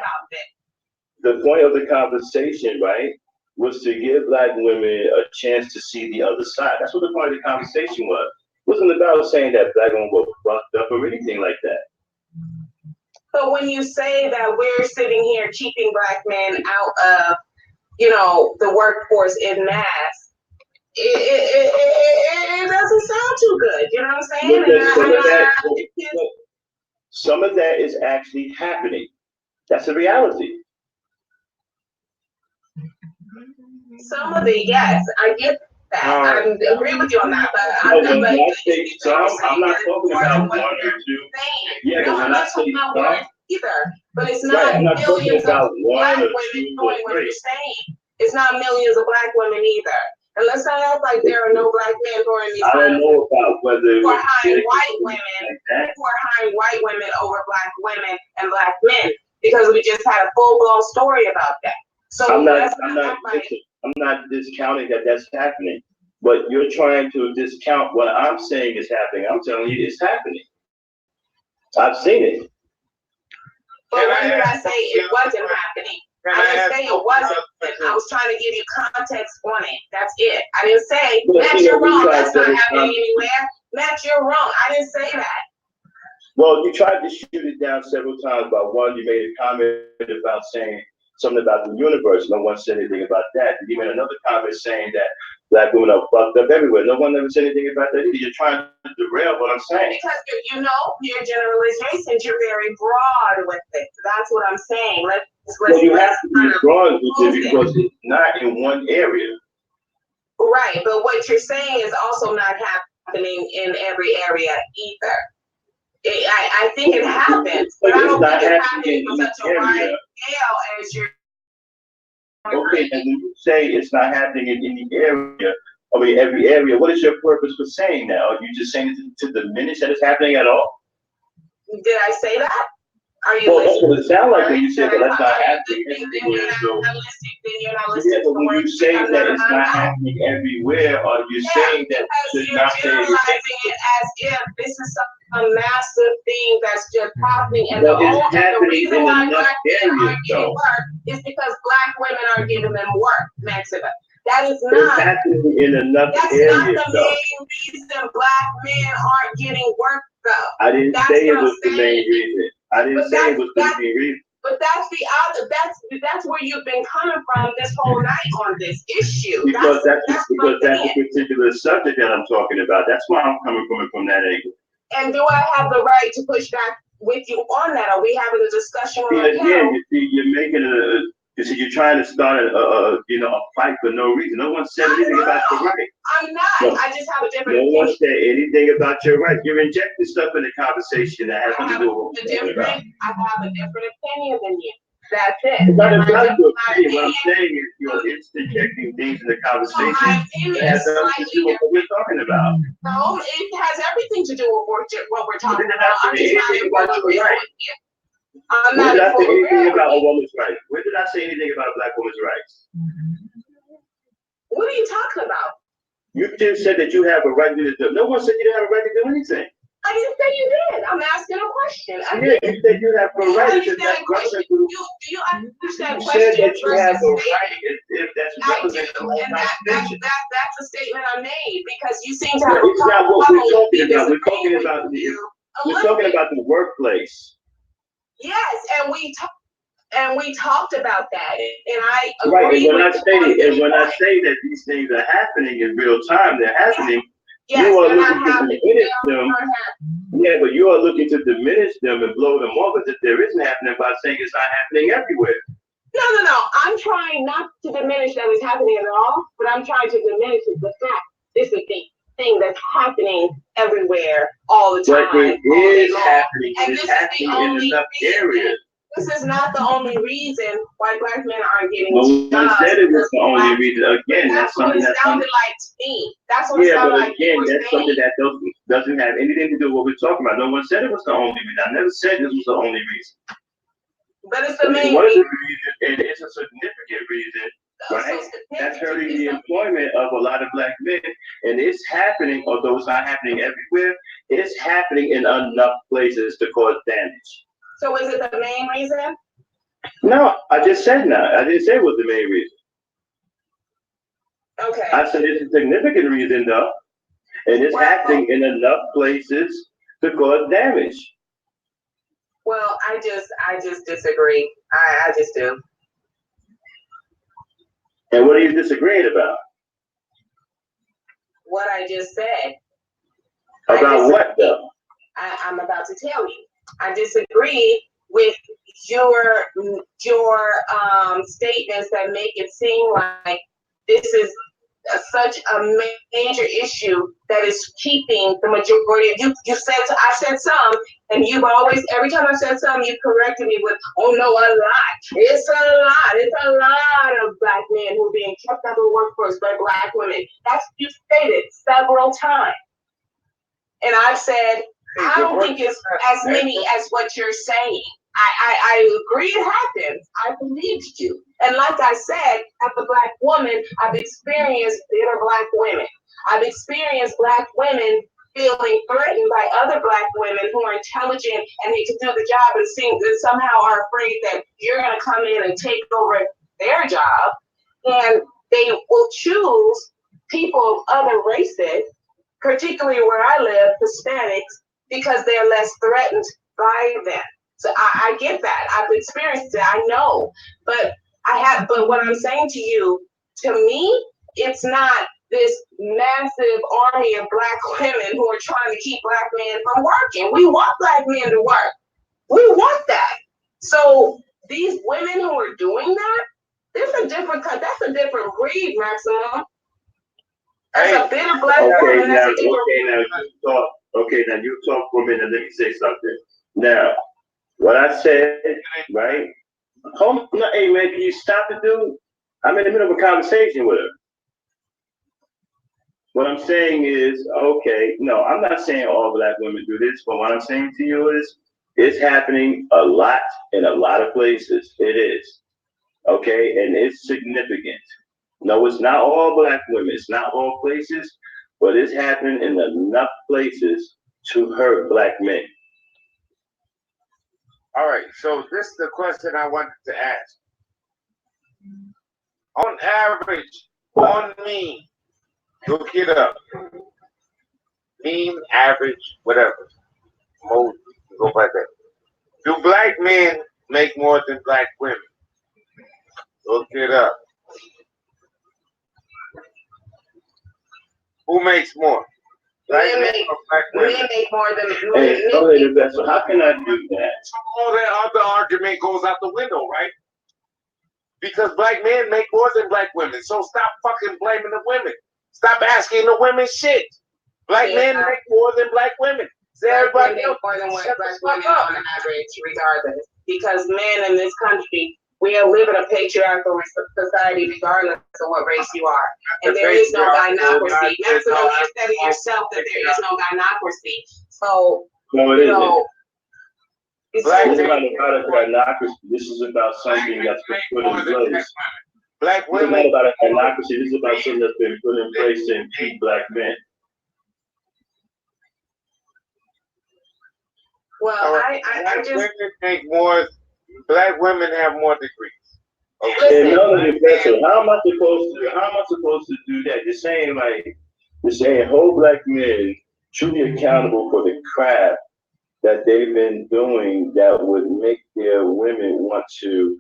The point of the conversation, right, was to give black women a chance to see the other side. That's what the point of the conversation was. It wasn't about saying that black women were fucked up or anything like that. But when you say that we're sitting here keeping black men out of, the workforce in mass, it doesn't sound too good. You know what I'm saying? Some of that is actually happening. That's a reality. Some of it, yes, I get that. I agree with you on that. But I'm not talking about one or two. Yeah, no, I'm not talking about one either. But it's not millions of black women doing what you're saying. It's not millions of black women either. And let's not act like there are no black men who are in these. I don't know about whether who are hiring white women over black women and black men, because we just had a full-blown story about that. So I'm not discounting that that's happening, but you're trying to discount what I'm saying is happening. I'm telling you it's happening. I've seen it. But when did I say it wasn't happening? I didn't say it wasn't. I was trying to give you context on it. That's it. I didn't say, Matt, you're wrong. That's not happening anywhere. Matt, you're wrong. I didn't say that. Well, you tried to shoot it down several times. About one, you made a comment about saying something about the universe. No one said anything about that. You made another comment saying that black women are fucked up everywhere. No one ever said anything about that either. You're trying to derail what I'm saying. Because your generalizations, you're very broad with it. That's what I'm saying. You have to be broad with it because it's not in one area. Right, but what you're saying is also not happening in every area either. I think it happens, but I don't think it's happening in such a wide scale as you're. Okay, and when you say it's not happening in any area, every area, what is your purpose for saying that? Are you just saying it to diminish that it's happening at all? Did I say that? Are you listening? That's what it sounds like when you said that that's not happening everywhere. Then you're not listening. But when you say that it's not happening everywhere, are you saying that you're generalizing it as if this is a massive thing that's just happening, and the reason why black men aren't getting work is because black women are giving them work, maximum. That is not. It's happening in enough that's areas, not the main reason black men aren't getting work, though. I didn't say it was the main reason. I didn't say it was the main reason. But that's the other. That's where you've been coming from this whole night on this issue. Because that's a particular subject that I'm talking about. That's why I'm coming from that angle. And do I have the right to push back with you on that? Are we having a discussion on that? Again, you're making you're trying to start a fight for no reason. No one said anything about your right. I'm not. No. I just have a different opinion. No one said anything about your right. You're injecting stuff in the conversation that has nothing to do with what we're talking about. I have a different opinion than you. That's it. It's not about your opinion. What I'm saying is you're interjecting things in the conversation that has nothing to do with what we're talking about. No, it has everything to do with what we're talking about. I'm just not in agreement with you. Where did I say anything about a woman's rights? Where did I say anything about a black woman's rights? What are you talking about? You just said that you have a right to do. No one said you didn't have a right to do anything. I didn't say you did. I'm asking a question. Yeah, you said you have a Do you right. understand question? Do you understand You said question that you have a versus right if that's I do, representing and that's a statement I made because you seem to but have a it's not problem what we're with talking me about. We're disagreeing talking with about the you a we're little talking bit. about the workplace. Yes, and we talked about that, and I Right, and agree when with I say that these things are happening in real time, they're happening. yes, You are they're not looking to happening. diminish They them. are not happening. Yeah, but you are looking to diminish them and blow them off as if there isn't happening by saying it's not happening everywhere. No. I'm trying not to diminish that it's happening at all, but I'm trying to diminish the fact this is the thing that's happening everywhere all the time. But it is happening. And It's happening in enough areas. This is not the only reason why black men aren't getting No jobs. one said it was the only reason. Again, That's what it sounded like to me. That's what it yeah, sounded but like. again, that's something that doesn't have anything to do with what we're talking about. No one said it was the only reason. I never said this was the only reason. But it's the main One of reason. the reasons, and it's a significant reason, right? So That's hurting the employment of a lot of black men. And it's happening, although it's not happening everywhere, it's happening in enough places to cause damage. So is it the main reason? No, I just said no. I didn't say it was the main reason. Okay. I said it's a significant reason though. And it's happening in enough places to cause damage. Well, I just disagree. I just do. And what are you disagreeing about? What I just said. About what though? I'm about to tell you. I disagree with your statements that make it seem like this is such a major issue that is keeping the majority of you said I said some, and you've always every time I said some you corrected me with, oh no, a lot. It's a lot of black men who are being kept out of the workforce by black women. That's you stated several times. And I've said I don't think it's as many as what you're saying. I agree it happens. I believed you. And like I said, as a black woman, I've experienced bitter black women. I've experienced black women feeling threatened by other black women who are intelligent and they can do the job and seem that somehow are afraid that you're going to come in and take over their job. And they will choose people of other races, particularly where I live, Hispanics, because they're less threatened by them. So I get that. I've experienced it. I know. But what I'm saying to you, to me, it's not this massive army of black women who are trying to keep black men from working. We want black men to work. We want that. So these women who are doing that, that's a different breed, Maximum. That's a bitter black woman. Now you talk for a minute. Let me say something. Now, what I said, right? Hey man, can you stop it, dude? I'm in the middle of a conversation with her. What I'm saying is, okay, no, I'm not saying all black women do this, but what I'm saying to you is, it's happening a lot in a lot of places. It is, okay, and it's significant. No, it's not all black women. It's not all places, but it's happening in enough places to hurt black men. All right, so this is the question I wanted to ask. On average, on mean, look it up. Mean, average, whatever. Most go by that. Do black men make more than black women? Look it up. Who makes more? Black men or black women? Men make more than Hey, so how can I do that? All that other argument goes out the window, right? Because black men make more than black women. So stop fucking blaming the women. Stop asking the women shit. Black men make more than black women. Everybody else more than black women on average, regardless. Because men in this country, we live in a patriarchal society, regardless of what race you are. And there is no gynocracy. Maximum, you said it yourself that there is no gynocracy. So, you know, This is about gynocracy. This is about something that's been put in place. Black women. This is not about a gynocracy. This is about something that's been put in place to impede black men. Well, I just women make more. Black women have more degrees. Okay, listen. Melanie, so how am I supposed to do that? You're saying whole black men truly accountable for the crap that they've been doing that would make their women want to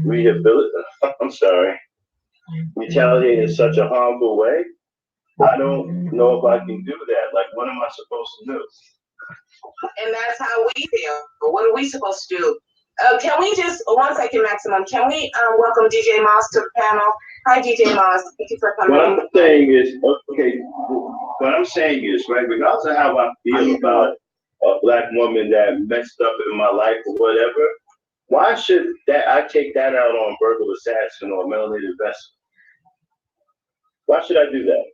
rehabilitate. I'm sorry, retaliate in such a harmful way. I don't know if I can do that. Like, what am I supposed to do? And that's how we feel. But what are we supposed to do? Can we just 1 second, maximum? Can we welcome DJ Moss to the panel? Hi, DJ Moss. Thank you for coming. What I'm saying is, okay. What I'm saying is, right, regardless of how I feel about a black woman that messed up in my life or whatever, why should that I take that out on verbal assassin or melanated vessel? Why should I do that?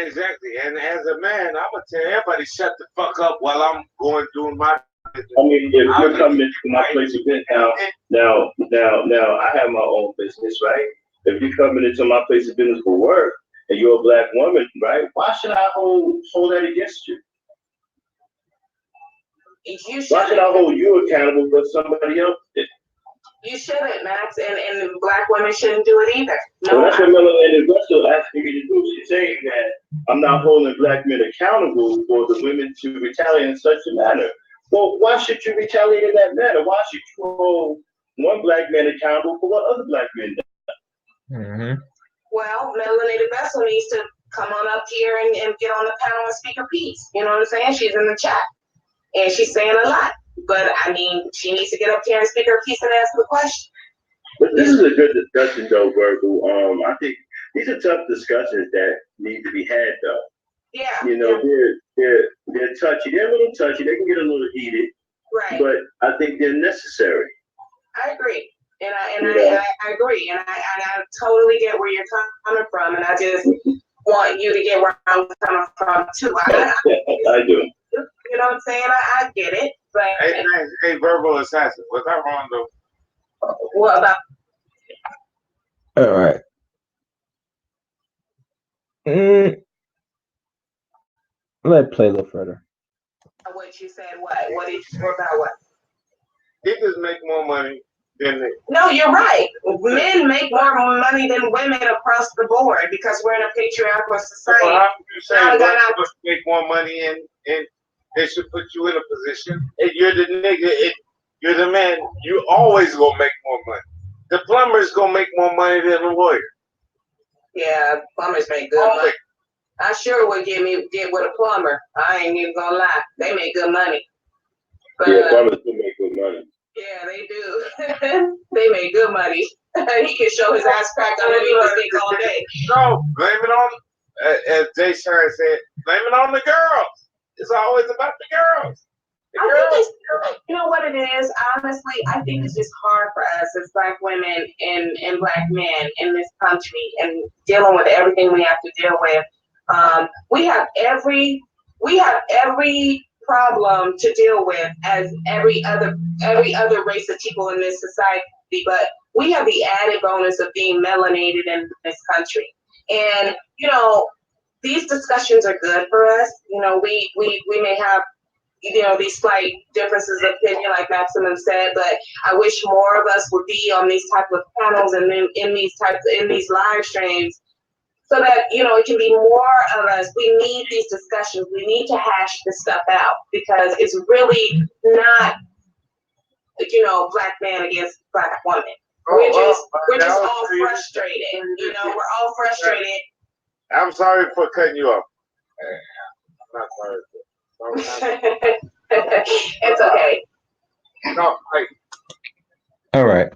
Exactly. And as a man, I'm gonna tell everybody shut the fuck up while I'm going doing my. I mean, if you're coming into my place of business now, I have my own business, right? If you're coming into my place of business for work and you're a black woman, right? Why should I hold that against you? Why should I hold you accountable for somebody else? You shouldn't, Max, and black women shouldn't do it either. No, well, that's what Melanie Russell asking me to do. She's saying that I'm not holding black men accountable for the women to retaliate in such a manner. Well, why should you retaliate in that manner? Why should you hold one black man accountable for what other black men do? Mm-hmm. Well, Melanated Vessel needs to come on up here and get on the panel and speak her piece. You know what I'm saying? She's in the chat, and she's saying a lot. But, I mean, she needs to get up here and speak her piece and answer the question. But this is a good discussion, though, Virgil. I think these are tough discussions that need to be had, though. Yeah. You know, they're touchy. They're a little touchy. They can get a little heated. Right. But I think they're necessary. I agree. And I agree. And I totally get where you're coming from. And I just want you to get where I'm coming from, too. I do. You know what I'm saying? I get it. But hey, verbal assassin. Was I wrong, though? What about? All right. Let's play a little further. What you said, what about what? Niggas make more money than they. No, you're right. Men make more money than women across the board because we're in a patriarchal society. Well, how would you say women make more money and they should put you in a position? If you're the nigga, you're the man, you always gonna make more money. The plumber's gonna make more money than the lawyer. Yeah, plumbers make good money. I sure would get with a plumber. I ain't even gonna lie. They make good money. But, yeah, plumbers do make good money. Yeah, they do. They make good money. He can show his ass crack underneath the stick all day. No, blame it on, as Jay Shine said, blame it on the girls. It's always about the girls. I think you know what it is? Honestly, I think it's just hard for us as black women and black men in this country and dealing with everything we have to deal with. We have every problem to deal with as every other race of people in this society, but we have the added bonus of being melanated in this country. And you know, these discussions are good for us. You know, we may have, you know, these slight differences of opinion, like Maximum said, but I wish more of us would be on these type of panels and in these live streams, so that, you know, it can be more of us. We need these discussions. We need to hash this stuff out because it's really not, you know, black man against black woman. We're just all frustrated. You know, we're all frustrated. I'm sorry for cutting you off. I'm not sorry. It's okay. No, like, all right.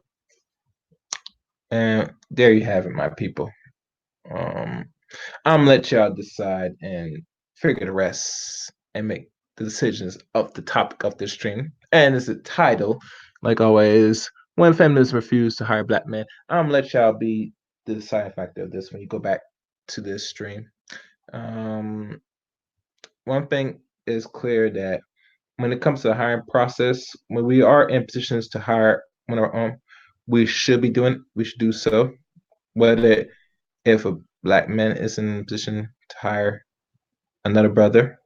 And there you have it, my people. I'm gonna let y'all decide and figure the rest and make the decisions of the topic of this stream. And it's a title, like always, when feminists refuse to hire black men. I'm gonna let y'all be the deciding factor of this when you go back to this stream. One thing is clear, that when it comes to the hiring process, when we are in positions to hire on our own, we should do so. Whether if a black man is in a position to hire another brother,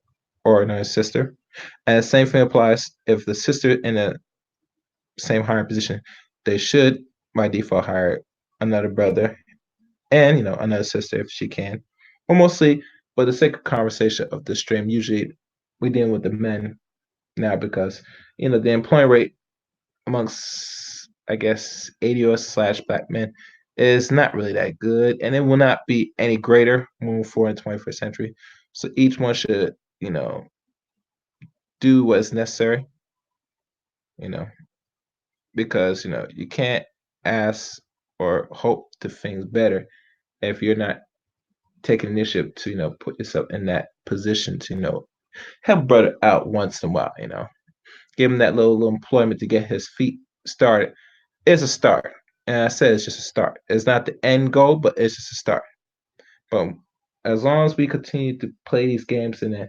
or another sister. And the same thing applies if the sister in the same hiring position, they should by default hire another brother and another sister if she can. But mostly for the sake of conversation of the stream, usually we deal with the men now because the employment rate amongst I guess 80 slash black men is not really that good, and it will not be any greater moving forward in the 21st century. So each one should do what's necessary, you know, because you can't ask or hope to things better if you're not taking initiative to put yourself in that position to help brother out once in a while, give him that little employment to get his feet started. It's a start, and I said it's just a start. It's not the end goal, but it's just a start. But as long as we continue to play these games and then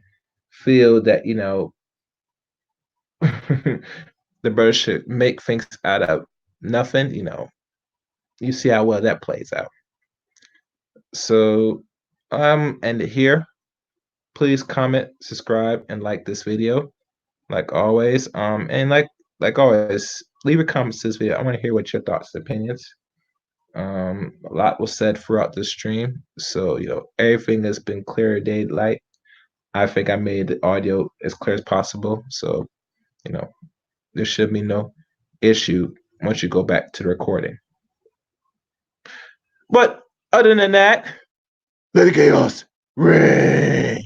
feel that the bird should make things out of nothing, you see how well that plays out. So end it here. Please comment, subscribe, and like this video, like always. And like always, leave a comment to this video. I want to hear what your thoughts and opinions. A lot was said throughout the stream, so everything has been clear as daylight. I think I made the audio as clear as possible, so you know there should be no issue once you go back to the recording. But other than that, let the chaos reign.